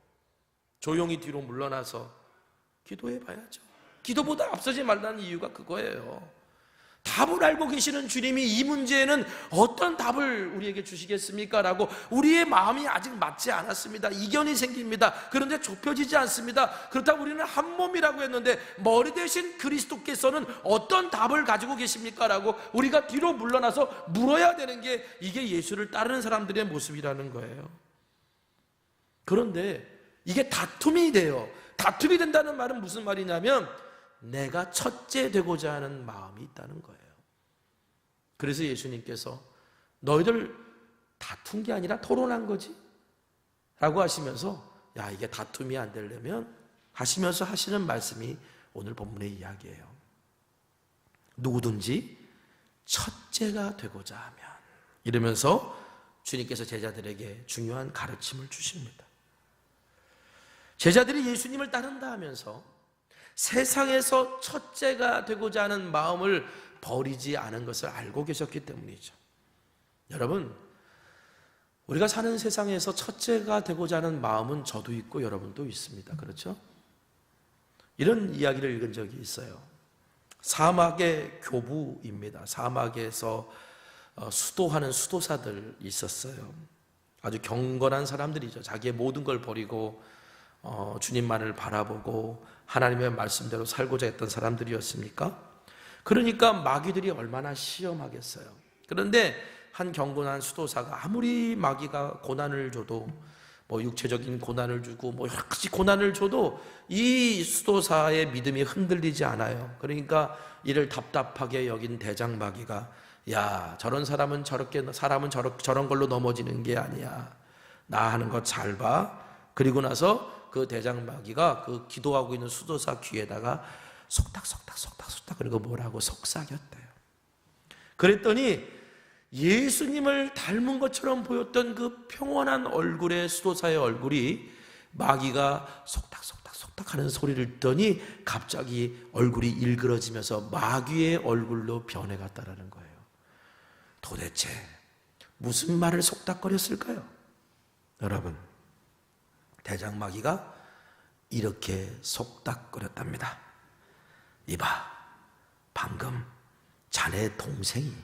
[SPEAKER 2] 조용히 뒤로 물러나서 기도해 봐야죠. 기도보다 앞서지 말라는 이유가 그거예요. 답을 알고 계시는 주님이 이 문제에는 어떤 답을 우리에게 주시겠습니까? 라고 우리의 마음이 아직 맞지 않았습니다. 이견이 생깁니다. 그런데 좁혀지지 않습니다. 그렇다고 우리는 한 몸이라고 했는데 머리 대신 그리스도께서는 어떤 답을 가지고 계십니까? 라고 우리가 뒤로 물러나서 물어야 되는 게 이게 예수를 따르는 사람들의 모습이라는 거예요. 그런데 이게 다툼이 돼요. 다툼이 된다는 말은 무슨 말이냐면 내가 첫째 되고자 하는 마음이 있다는 거예요. 그래서 예수님께서 너희들 다툰 게 아니라 토론한 거지? 라고 하시면서 야, 이게 다툼이 안 되려면 하시면서 하시는 말씀이 오늘 본문의 이야기예요. 누구든지 첫째가 되고자 하면, 이러면서 주님께서 제자들에게 중요한 가르침을 주십니다. 제자들이 예수님을 따른다 하면서 세상에서 첫째가 되고자 하는 마음을 버리지 않은 것을 알고 계셨기 때문이죠. 여러분, 우리가 사는 세상에서 첫째가 되고자 하는 마음은 저도 있고 여러분도 있습니다. 그렇죠? 이런 이야기를 읽은 적이 있어요. 사막의 교부입니다. 사막에서 수도하는 수도사들 있었어요. 아주 경건한 사람들이죠. 자기의 모든 걸 버리고 주님만을 바라보고 하나님의 말씀대로 살고자 했던 사람들이었습니까? 그러니까 마귀들이 얼마나 시험하겠어요. 그런데 한 경건한 수도사가 아무리 마귀가 고난을 줘도 뭐 육체적인 고난을 주고 뭐 여러 가지 고난을 줘도 이 수도사의 믿음이 흔들리지 않아요. 그러니까 이를 답답하게 여긴 대장 마귀가 야, 저런 사람은 저런 걸로 넘어지는 게 아니야. 나 하는 거 잘 봐. 그리고 나서 그 대장 마귀가 그 기도하고 있는 수도사 귀에다가 속닥 그리고 뭐라고 속삭였대요. 그랬더니 예수님을 닮은 것처럼 보였던 그 평온한 얼굴의 수도사의 얼굴이 마귀가 속닥 하는 소리를 듣더니 갑자기 얼굴이 일그러지면서 마귀의 얼굴로 변해갔다라는 거예요. 도대체 무슨 말을 속닥거렸을까요? 여러분, 대장 마귀가 이렇게 속닥거렸답니다. 이봐, 방금 자네 동생이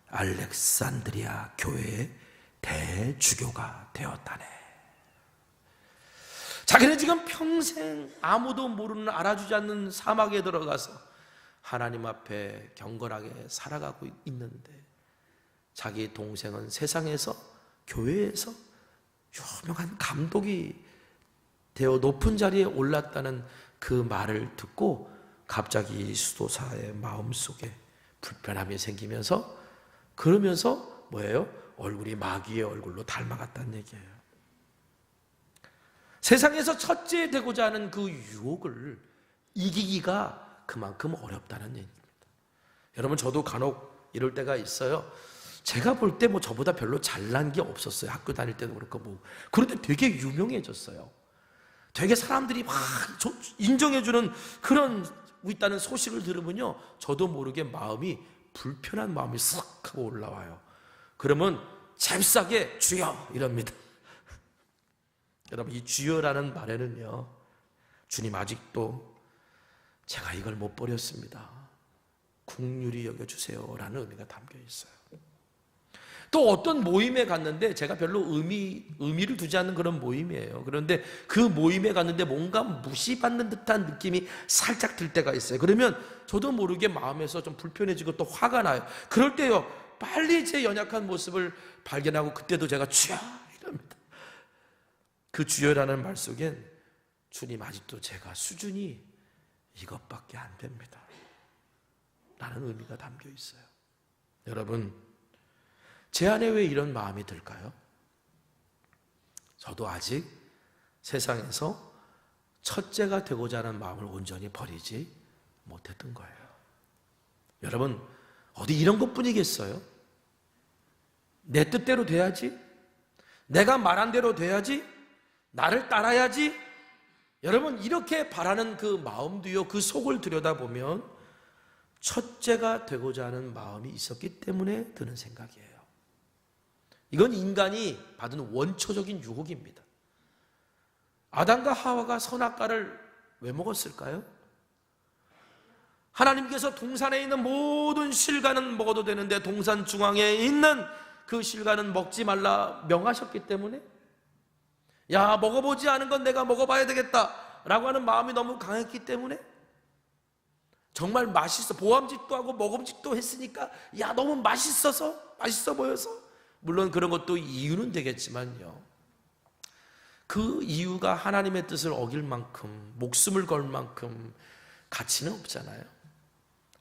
[SPEAKER 2] 알렉산드리아 교회의 대주교가 되었다네. 자기는 지금 평생 아무도 모르는, 알아주지 않는 사막에 들어가서 하나님 앞에 경건하게 살아가고 있는데 자기 동생은 세상에서, 교회에서 유명한 감독이 되어 높은 자리에 올랐다는 그 말을 듣고 갑자기 수도사의 마음속에 불편함이 생기면서, 그러면서 뭐예요? 얼굴이 마귀의 얼굴로 닮아갔다는 얘기예요. 세상에서 첫째 되고자 하는 그 유혹을 이기기가 그만큼 어렵다는 얘기입니다. 여러분, 저도 간혹 이럴 때가 있어요. 제가 볼 때 뭐 저보다 별로 잘난 게 없었어요. 학교 다닐 때도 그렇고 뭐. 그런데 되게 유명해졌어요. 되게 사람들이 막 인정해주는 그런 있다는 소식을 들으면요, 저도 모르게 마음이, 불편한 마음이 쓱 하고 올라와요. 그러면 잽싸게 주여 이럽니다. 여러분, 이 주여라는 말에는요, 주님 아직도 제가 이걸 못 버렸습니다, 긍휼히 여겨주세요 라는 의미가 담겨 있어요. 또 어떤 모임에 갔는데 제가 별로 의미를 두지 않는 그런 모임이에요. 그런데 그 모임에 갔는데 뭔가 무시받는 듯한 느낌이 살짝 들 때가 있어요. 그러면 저도 모르게 마음에서 좀 불편해지고 또 화가 나요. 그럴 때요, 빨리 제 연약한 모습을 발견하고 그때도 제가 주여 이럽니다. 그 주여라는 말 속엔 주님, 아직도 제가 수준이 이것밖에 안 됩니다 라는 의미가 담겨 있어요. 여러분, 제 안에 왜 이런 마음이 들까요? 저도 아직 세상에서 첫째가 되고자 하는 마음을 온전히 버리지 못했던 거예요. 여러분, 어디 이런 것뿐이겠어요? 내 뜻대로 돼야지, 내가 말한 대로 돼야지, 나를 따라야지. 여러분, 이렇게 바라는 그 마음도요, 그 속을 들여다보면 첫째가 되고자 하는 마음이 있었기 때문에 드는 생각이에요. 이건 인간이 받은 원초적인 유혹입니다. 아담과 하와가 선악과를 왜 먹었을까요? 하나님께서 동산에 있는 모든 실과는 먹어도 되는데 동산 중앙에 있는 그 실과는 먹지 말라 명하셨기 때문에, 야, 먹어보지 않은 건 내가 먹어봐야 되겠다 라고 하는 마음이 너무 강했기 때문에, 정말 맛있어, 보암직도 하고 먹음직도 했으니까 야, 너무 맛있어 보여서, 물론 그런 것도 이유는 되겠지만요, 그 이유가 하나님의 뜻을 어길 만큼, 목숨을 걸 만큼 가치는 없잖아요.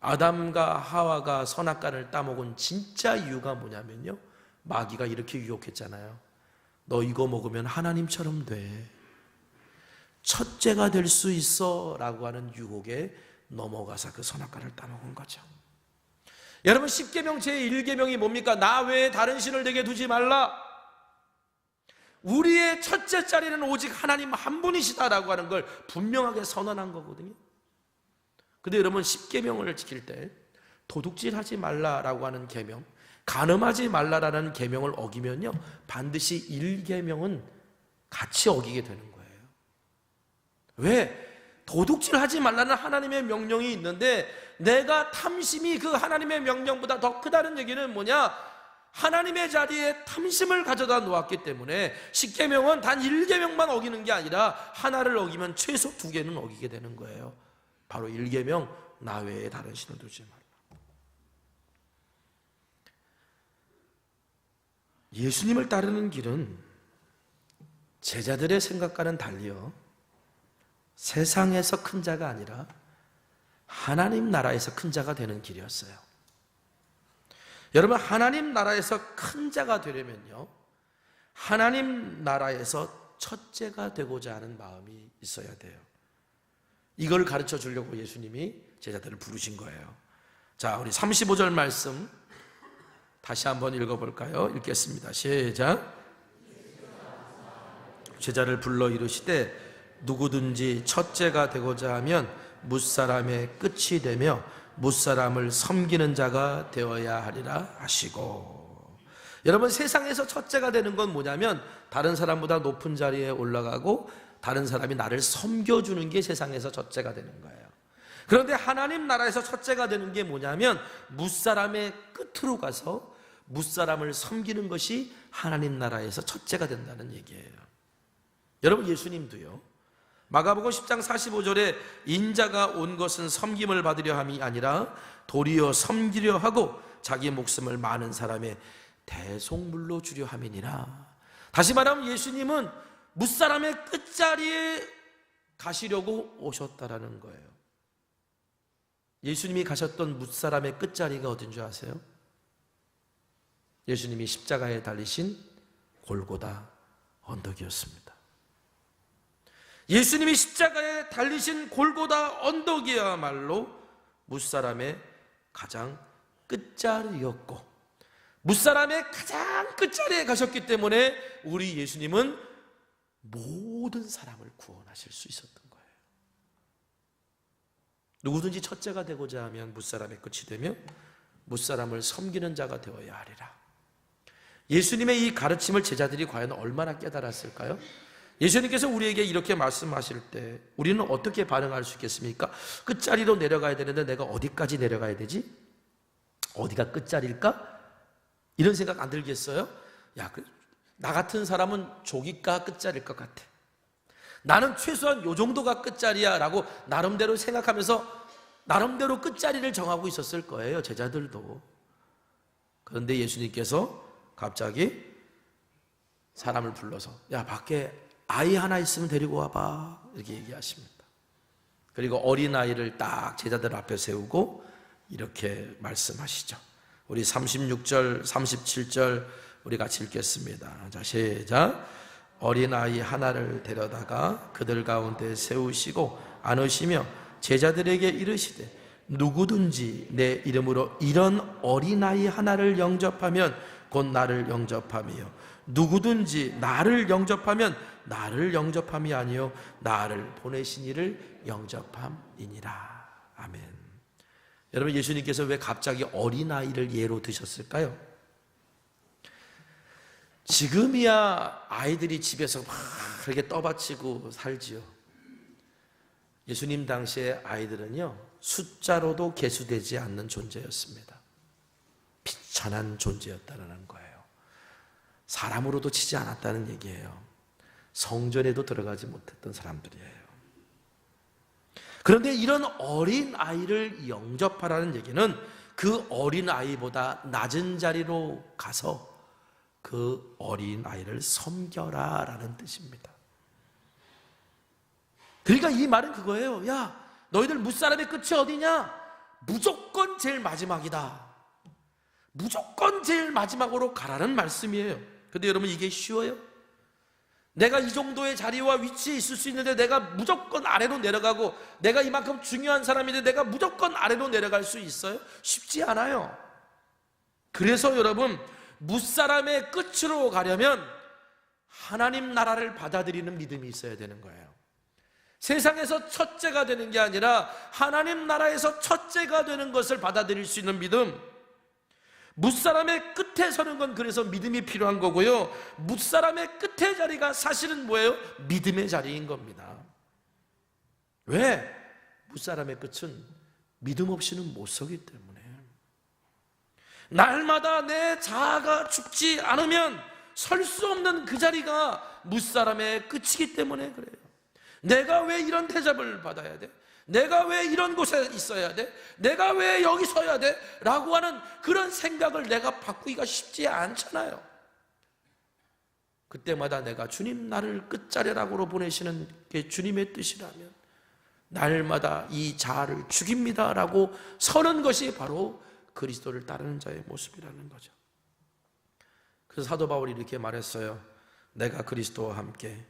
[SPEAKER 2] 아담과 하와가 선악과를 따먹은 진짜 이유가 뭐냐면요, 마귀가 이렇게 유혹했잖아요. 너 이거 먹으면 하나님처럼 돼, 첫째가 될 수 있어 라고 하는 유혹에 넘어가서 그 선악과를 따먹은 거죠. 여러분, 10계명 제1계명이 뭡니까? 나 외에 다른 신을 내게 두지 말라. 우리의 첫째 자리는 오직 하나님 한 분이시다라고 하는 걸 분명하게 선언한 거거든요. 근데 여러분, 10계명을 지킬 때 도둑질하지 말라라고 하는 계명, 간음하지 말라라는 계명을 어기면요, 반드시 1계명은 같이 어기게 되는 거예요. 왜? 도둑질하지 말라는 하나님의 명령이 있는데 내가 탐심이 그 하나님의 명령보다 더 크다는 얘기는 뭐냐? 하나님의 자리에 탐심을 가져다 놓았기 때문에 10계명은 단 1계명만 어기는 게 아니라 하나를 어기면 최소 2개는 어기게 되는 거예요. 바로 1계명, 나 외에 다른 신을 두지 말라. 예수님을 따르는 길은 제자들의 생각과는 달리요, 세상에서 큰 자가 아니라 하나님 나라에서 큰 자가 되는 길이었어요. 여러분, 하나님 나라에서 큰 자가 되려면요, 하나님 나라에서 첫째가 되고자 하는 마음이 있어야 돼요. 이걸 가르쳐 주려고 예수님이 제자들을 부르신 거예요. 자, 우리 35절 말씀 다시 한번 읽어볼까요? 읽겠습니다. 시작. 제자를 불러 이르시되 누구든지 첫째가 되고자 하면 뭇사람의 끝이 되며 뭇사람을 섬기는 자가 되어야 하리라 하시고. 여러분, 세상에서 첫째가 되는 건 뭐냐면 다른 사람보다 높은 자리에 올라가고 다른 사람이 나를 섬겨주는 게 세상에서 첫째가 되는 거예요. 그런데 하나님 나라에서 첫째가 되는 게 뭐냐면 뭇사람의 끝으로 가서 뭇사람을 섬기는 것이 하나님 나라에서 첫째가 된다는 얘기예요. 여러분, 예수님도요, 마가복음 10장 45절에 인자가 온 것은 섬김을 받으려 함이 아니라 도리어 섬기려 하고 자기 목숨을 많은 사람의 대속물로 주려 함이니라. 다시 말하면 예수님은 뭇사람의 끝자리에 가시려고 오셨다라는 거예요. 예수님이 가셨던 뭇사람의 끝자리가 어딘 줄 아세요? 예수님이 십자가에 달리신 골고다 언덕이었습니다. 예수님이 십자가에 달리신 골고다 언덕이야말로 뭇사람의 가장 끝자리였고, 뭇사람의 가장 끝자리에 가셨기 때문에 우리 예수님은 모든 사람을 구원하실 수 있었던 거예요. 누구든지 첫째가 되고자 하면 뭇사람의 끝이 되며 뭇사람을 섬기는 자가 되어야 하리라. 예수님의 이 가르침을 제자들이 과연 얼마나 깨달았을까요? 예수님께서 우리에게 이렇게 말씀하실 때 우리는 어떻게 반응할 수 있겠습니까? 끝자리로 내려가야 되는데 내가 어디까지 내려가야 되지? 어디가 끝자리일까? 이런 생각 안 들겠어요? 야, 나 같은 사람은 조기가 끝자리일 것 같아. 나는 최소한 요 정도가 끝자리야 라고 나름대로 생각하면서 나름대로 끝자리를 정하고 있었을 거예요, 제자들도. 그런데 예수님께서 갑자기 사람을 불러서 야, 밖에 아이 하나 있으면 데리고 와봐, 이렇게 얘기하십니다. 그리고 어린아이를 딱 제자들 앞에 세우고 이렇게 말씀하시죠. 우리 36절, 37절 우리 같이 읽겠습니다. 자, 시작. 어린아이 하나를 데려다가 그들 가운데 세우시고 안으시며 제자들에게 이르시되 누구든지 내 이름으로 이런 어린아이 하나를 영접하면 곧 나를 영접함이요 누구든지 나를 영접하면 나를 영접함이 아니요 나를 보내신 이를 영접함이니라. 아멘. 여러분, 예수님께서 왜 갑자기 어린아이를 예로 드셨을까요? 지금이야 아이들이 집에서 막 그렇게 떠받치고 살지요. 예수님 당시의 아이들은요, 숫자로도 계수되지 않는 존재였습니다. 비천한 존재였다는 거예요. 사람으로도 치지 않았다는 얘기예요. 성전에도 들어가지 못했던 사람들이에요. 그런데 이런 어린 아이를 영접하라는 얘기는 그 어린 아이보다 낮은 자리로 가서 그 어린 아이를 섬겨라 라는 뜻입니다. 그러니까 이 말은 그거예요. 야, 너희들 무사람의 끝이 어디냐? 무조건 제일 마지막이다. 무조건 제일 마지막으로 가라는 말씀이에요. 근데 여러분, 이게 쉬워요? 내가 이 정도의 자리와 위치에 있을 수 있는데 내가 무조건 아래로 내려가고, 내가 이만큼 중요한 사람인데 내가 무조건 아래로 내려갈 수 있어요? 쉽지 않아요. 그래서 여러분, 무사람의 끝으로 가려면 하나님 나라를 받아들이는 믿음이 있어야 되는 거예요. 세상에서 첫째가 되는 게 아니라 하나님 나라에서 첫째가 되는 것을 받아들일 수 있는 믿음. 무사람의 끝에 서는 건 그래서 믿음이 필요한 거고요, 무사람의 끝의 자리가 사실은 뭐예요? 믿음의 자리인 겁니다. 왜? 무사람의 끝은 믿음 없이는 못 서기 때문에. 날마다 내 자아가 죽지 않으면 설 수 없는 그 자리가 무사람의 끝이기 때문에 그래요. 내가 왜 이런 대접을 받아야 돼? 내가 왜 이런 곳에 있어야 돼? 내가 왜 여기 서야 돼? 라고 하는 그런 생각을 내가 바꾸기가 쉽지 않잖아요. 그때마다 내가 주님 나를 끝자리라고 보내시는 게 주님의 뜻이라면 날마다 이 자아를 죽입니다 라고 서는 것이 바로 그리스도를 따르는 자의 모습이라는 거죠. 그래서 사도 바울이 이렇게 말했어요. 내가 그리스도와 함께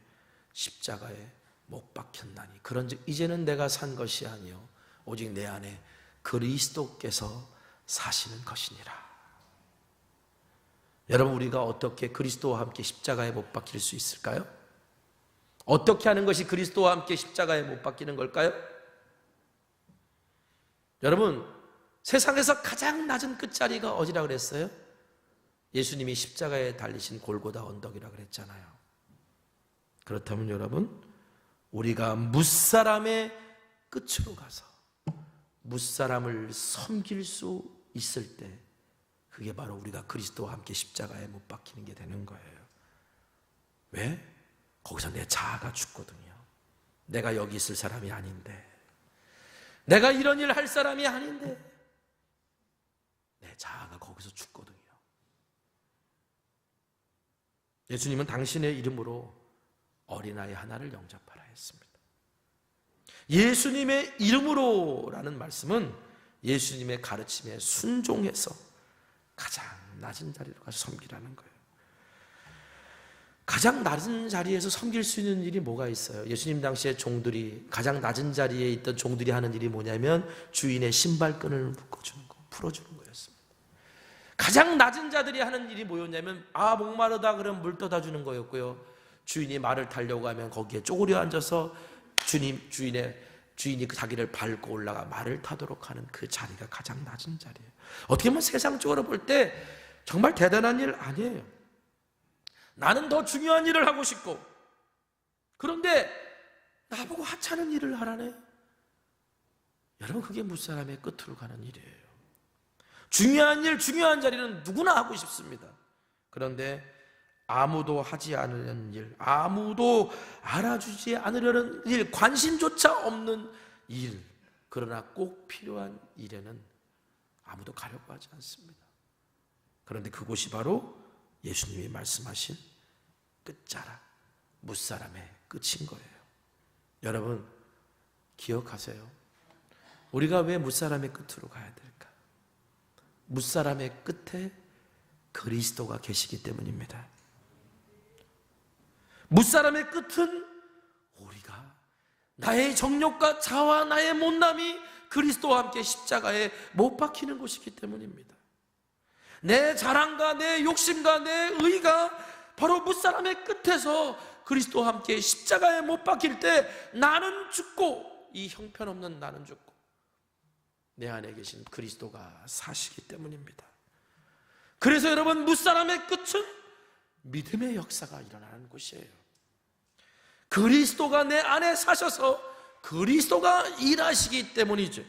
[SPEAKER 2] 십자가에 못 박혔나니 그런즉 이제는 내가 산 것이 아니요 오직 내 안에 그리스도께서 사시는 것이니라. 여러분, 우리가 어떻게 그리스도와 함께 십자가에 못 박힐 수 있을까요? 어떻게 하는 것이 그리스도와 함께 십자가에 못 박히는 걸까요? 여러분, 세상에서 가장 낮은 끝자리가 어디라 그랬어요? 예수님이 십자가에 달리신 골고다 언덕이라 그랬잖아요. 그렇다면 여러분, 우리가 무사람의 끝으로 가서 무사람을 섬길 수 있을 때 그게 바로 우리가 그리스도와 함께 십자가에 못 박히는 게 되는 거예요. 왜? 거기서 내 자아가 죽거든요. 내가 여기 있을 사람이 아닌데, 내가 이런 일을 할 사람이 아닌데 내 자아가 거기서 죽거든요. 예수님은 당신의 이름으로 어린아이 하나를 영접하라 했습니다. 예수님의 이름으로라는 말씀은 예수님의 가르침에 순종해서 가장 낮은 자리로 가서 섬기라는 거예요. 가장 낮은 자리에서 섬길 수 있는 일이 뭐가 있어요? 예수님 당시에 종들이, 가장 낮은 자리에 있던 종들이 하는 일이 뭐냐면 주인의 신발끈을 묶어주는 거, 풀어주는 거였습니다. 가장 낮은 자들이 하는 일이 뭐였냐면 목마르다 그러면 물 떠다 주는 거였고요, 주인이 말을 타려고 하면 거기에 쪼그려 앉아서 주인이 자기를 밟고 올라가 말을 타도록 하는 그 자리가 가장 낮은 자리예요. 어떻게 보면 세상적으로 볼 때 정말 대단한 일 아니에요. 나는 더 중요한 일을 하고 싶고, 그런데 나보고 하찮은 일을 하라네. 여러분, 그게 무사람의 끝으로 가는 일이에요. 중요한 일, 중요한 자리는 누구나 하고 싶습니다. 그런데 아무도 하지 않으려는 일, 아무도 알아주지 않으려는 일, 관심조차 없는 일, 그러나 꼭 필요한 일에는 아무도 가려고 하지 않습니다. 그런데 그곳이 바로 예수님이 말씀하신 끝자락, 무사람의 끝인 거예요. 여러분 기억하세요. 우리가 왜 무사람의 끝으로 가야 될까? 무사람의 끝에 그리스도가 계시기 때문입니다. 무사람의 끝은 우리가 나의 정욕과 자와 나의 못남이 그리스도와 함께 십자가에 못 박히는 곳이기 때문입니다. 내 자랑과 내 욕심과 내 의가 바로 무사람의 끝에서 그리스도와 함께 십자가에 못 박힐 때 나는 죽고, 이 형편없는 나는 죽고 내 안에 계신 그리스도가 사시기 때문입니다. 그래서 여러분, 무사람의 끝은 믿음의 역사가 일어나는 곳이에요. 그리스도가 내 안에 사셔서 그리스도가 일하시기 때문이죠.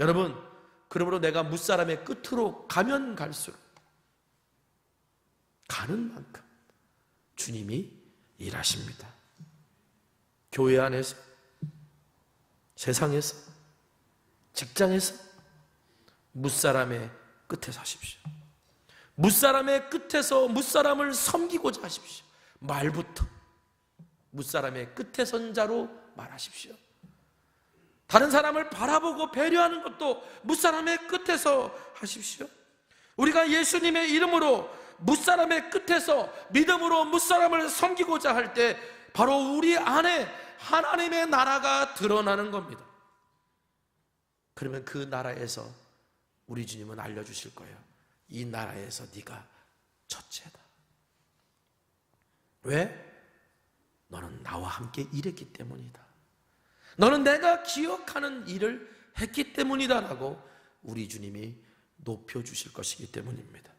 [SPEAKER 2] 여러분, 그러므로 내가 무사람의 끝으로 가면 갈수록 가는 만큼 주님이 일하십니다. 교회 안에서, 세상에서, 직장에서 무사람의 끝에 사십시오. 무사람의 끝에서 무사람을 섬기고자 하십시오. 말부터 무사람의 끝에 선 자로 말하십시오. 다른 사람을 바라보고 배려하는 것도 무사람의 끝에서 하십시오. 우리가 예수님의 이름으로 무사람의 끝에서 믿음으로 무사람을 섬기고자 할 때 바로 우리 안에 하나님의 나라가 드러나는 겁니다. 그러면 그 나라에서 우리 주님은 알려주실 거예요. 이 나라에서 네가 첫째다. 왜? 너는 나와 함께 일했기 때문이다. 너는 내가 기억하는 일을 했기 때문이다 라고 우리 주님이 높여주실 것이기 때문입니다.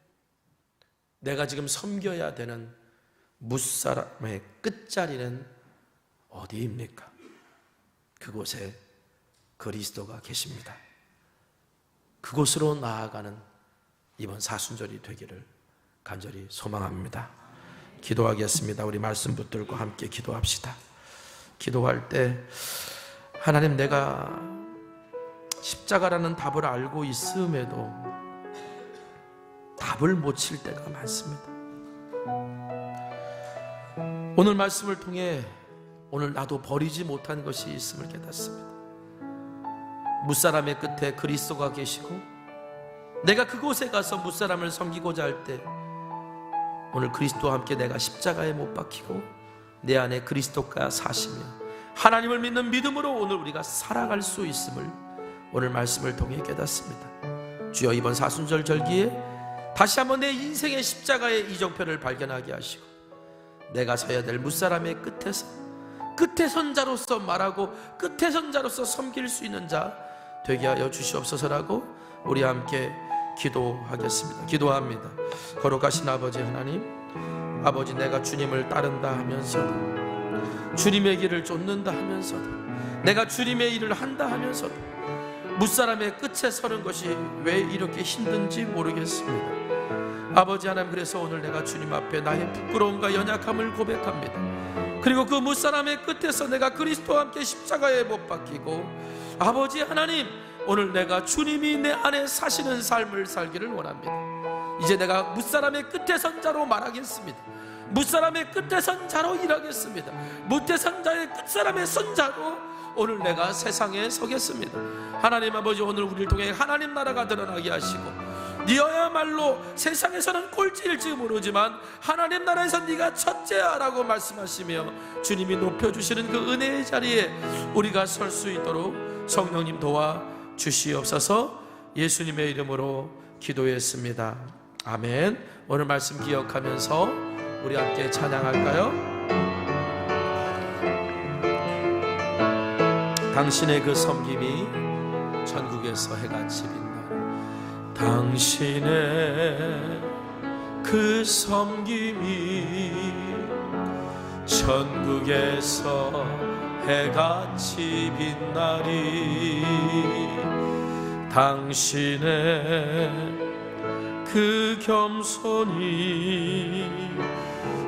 [SPEAKER 2] 내가 지금 섬겨야 되는 무사람의 끝자리는 어디입니까? 그곳에 그리스도가 계십니다. 그곳으로 나아가는 이번 사순절이 되기를 간절히 소망합니다. 기도하겠습니다. 우리 말씀 붙들고 함께 기도합시다. 기도할 때 하나님, 내가 십자가라는 답을 알고 있음에도 답을 못 칠 때가 많습니다. 오늘 말씀을 통해 오늘 나도 버리지 못한 것이 있음을 깨닫습니다. 무사람의 끝에 그리스도가 계시고 내가 그곳에 가서 무사람을 섬기고자 할 때 오늘 그리스도와 함께 내가 십자가에 못 박히고 내 안에 그리스도가 사시며 하나님을 믿는 믿음으로 오늘 우리가 살아갈 수 있음을 오늘 말씀을 통해 깨닫습니다. 주여, 이번 사순절 절기에 다시 한번 내 인생의 십자가의 이정표를 발견하게 하시고 내가 서야 될 무사람의 끝에서 끝에 선 자로서 말하고 끝에 선 자로서 섬길 수 있는 자 되게 하여 주시옵소서라고 우리 함께 기도하겠습니다. 기도합니다. 거룩하신 아버지 하나님, 아버지, 내가 주님을 따른다 하면서도, 주님의 길을 쫓는다 하면서도, 내가 주님의 일을 한다 하면서도 무사람의 끝에 서는 것이 왜 이렇게 힘든지 모르겠습니다. 아버지 하나님, 그래서 오늘 내가 주님 앞에 나의 부끄러움과 연약함을 고백합니다. 그리고 그 무사람의 끝에서 내가 그리스도와 함께 십자가에 못 박히고, 아버지 하나님, 오늘 내가 주님이 내 안에 사시는 삶을 살기를 원합니다. 이제 내가 무사람의 끝에 선 자로 말하겠습니다. 무사람의 끝에 선 자로 일하겠습니다. 무태 선 자의 끝사람의 선 자로 오늘 내가 세상에 서겠습니다. 하나님 아버지, 오늘 우리를 통해 하나님 나라가 드러나게 하시고 네어야말로 세상에서는 꼴찌일지 모르지만 하나님 나라에서 네가 첫째야라고 말씀하시며 주님이 높여주시는 그 은혜의 자리에 우리가 설 수 있도록 성령님 도와 주시옵소서. 예수님의 이름으로 기도했습니다. 아멘. 오늘 말씀 기억하면서 우리 함께 찬양할까요? 당신의 그 섬김이 전국에서 해같이 빛나, 당신의 그 섬김이 전국에서 해같이 빛나리. 당신의 그 겸손이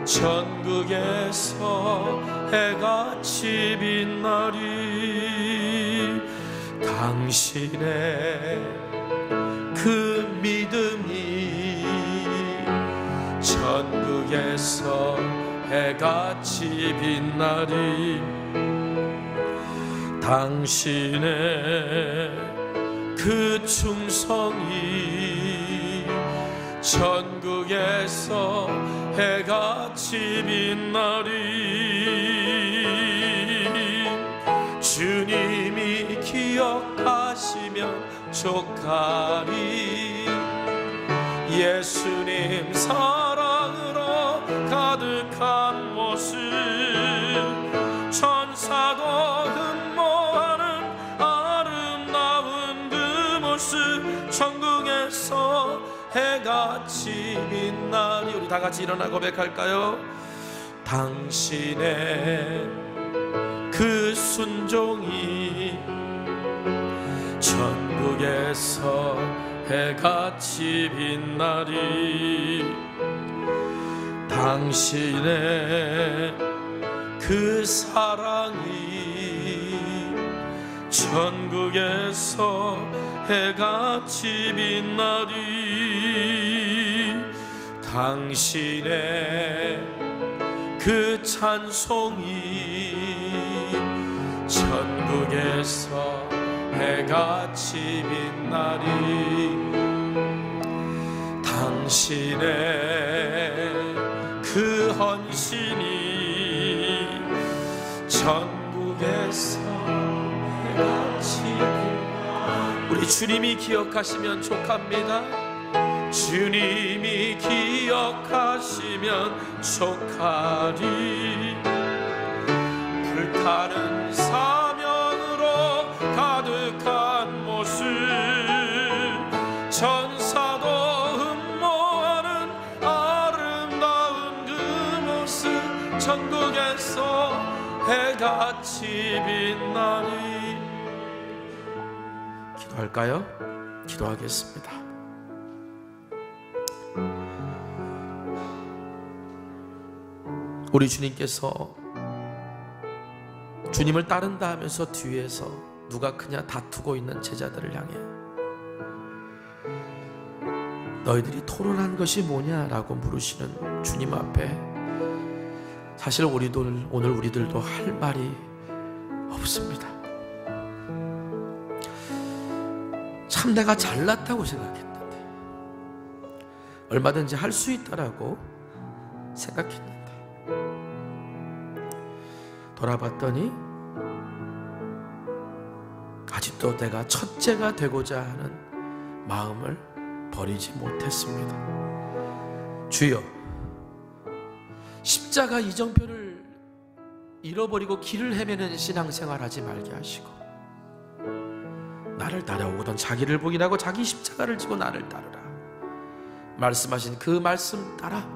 [SPEAKER 2] 천국에서 해같이 빛나리. 당신의 그 믿음이 천국에서 해같이 빛나리. 당신의 그 충성이 천국에서 해같이 빛나리. 주님이 기억하시면 족하리. 예수님 사랑으로 가득한 모습, 천사도 흠모하는 아름다운 그 모습, 천국에서 해같이 빛나리. 우리 다 같이 일어나 고백할까요? 당신의 그 순종이 천국에서 해같이 빛나리. 당신의 그 사랑이 천국에서 해같이 빛나리. 당신의 그 찬송이 천국에서 해같이 빛나리. 당신의 그 헌신이 천국에서 해같이 빛나리. 우리 주님이 기억하시면 족합니다. 주님이 기억하시면 족하리. 불타는 사명으로 가득한 모습, 천사도 흠모하는 아름다운 그 모습, 천국에서 해같이 빛나리. 기도할까요? 기도하겠습니다. 우리 주님께서 주님을 따른다 하면서 뒤에서 누가 크냐 다투고 있는 제자들을 향해 너희들이 토론한 것이 뭐냐라고 물으시는 주님 앞에 사실 오늘 우리들도 할 말이 없습니다. 참 내가 잘났다고 생각했는데, 얼마든지 할 수 있다라고 생각했는데, 돌아봤더니 아직도 내가 첫째가 되고자 하는 마음을 버리지 못했습니다. 주여, 십자가 이정표를 잃어버리고 길을 헤매는 신앙생활 하지 말게 하시고, 나를 따라오던 자기를 부인하고 자기 십자가를 지고 나를 따르라 말씀하신 그 말씀 따라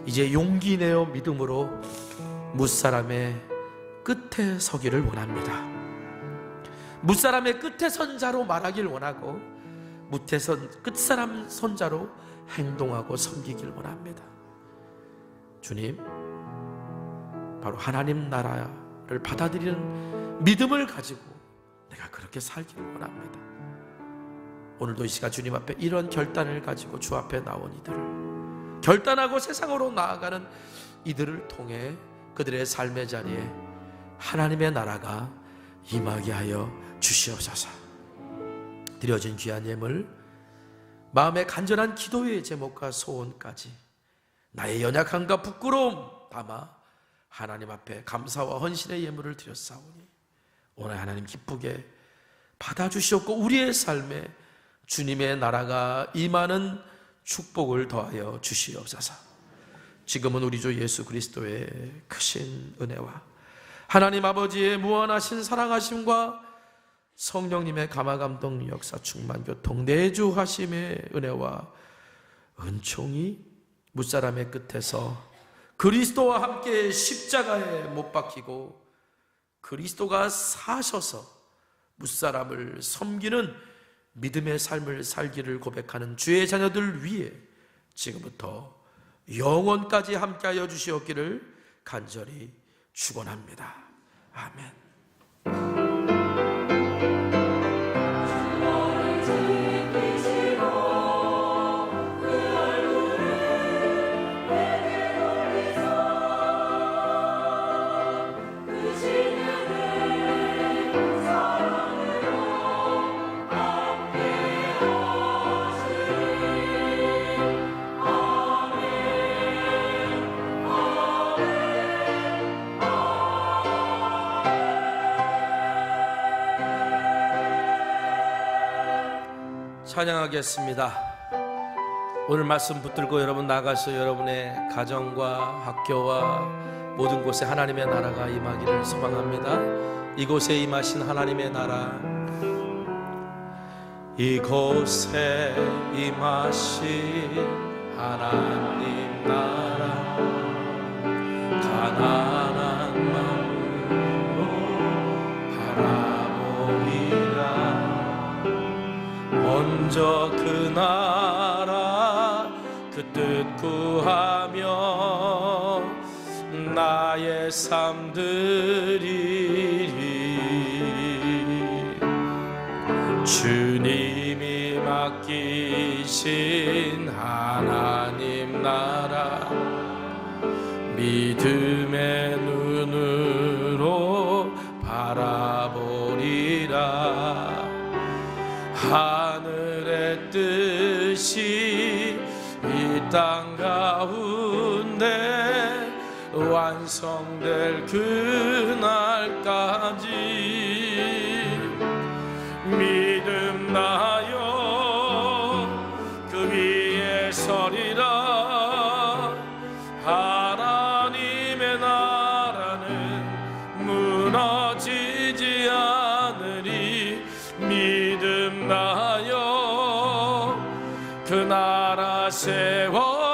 [SPEAKER 2] 이제 용기 내어 믿음으로 무사람의 끝에 서기를 원합니다. 무사람의 끝에 선 자로 말하길 원하고 끝사람 손자로 행동하고 섬기길 원합니다. 주님, 바로 하나님 나라를 받아들이는 믿음을 가지고 내가 그렇게 살기를 원합니다. 오늘도 이 시간 주님 앞에 이런 결단을 가지고 주 앞에 나온 이들을 결단하고 세상으로 나아가는 이들을 통해 그들의 삶의 자리에 하나님의 나라가 임하게 하여 주시옵소서. 드려진 귀한 예물, 마음의 간절한 기도의 제목과 소원까지 나의 연약함과 부끄러움 담아 하나님 앞에 감사와 헌신의 예물을 드렸사오니 오늘 하나님 기쁘게 받아주시옵고 우리의 삶에 주님의 나라가 임하는 축복을 더하여 주시옵소서. 지금은 우리 주 예수 그리스도의 크신 은혜와 하나님 아버지의 무한하신 사랑하심과 성령님의 감화감동 역사 충만 교통 내주하심의 은혜와 은총이 무사람의 끝에서 그리스도와 함께 십자가에 못 박히고 그리스도가 사셔서 무사람을 섬기는 믿음의 삶을 살기를 고백하는 주의 자녀들 위해 지금부터 영원까지 함께하여 주시옵기를 간절히 축원합니다. 아멘. 찬양하겠습니다. 오늘 말씀 붙들고 여러분 나가서 여러분의 가정과 학교와 모든 곳에 하나님의 나라가 임하기를 소망합니다. 이곳에 임하신 하나님의 나라, 이곳에 임하신 하나님 나라, 가난한 마음으로 바라보리라. 먼저 그 나라 그 뜻 구하며 나의 삶 드리리. 주님이 맡기신 하나님 나라, 믿음의 눈으로 바라보리라. 하늘의 뜻이 이 땅 가운데 완성될 그날까지 믿음 나여 그 위에 서리라. 하나님의 나라는 무너지지 않으리. 믿음 나여 그 나라 세워가리라.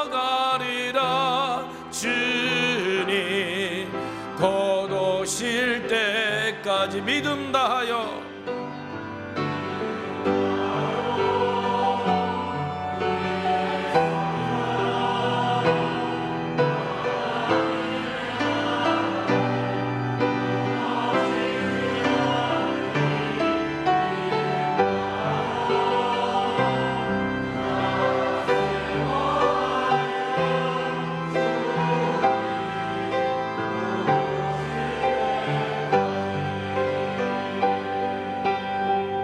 [SPEAKER 2] 주님 곧 오실 때까지 믿음 다하여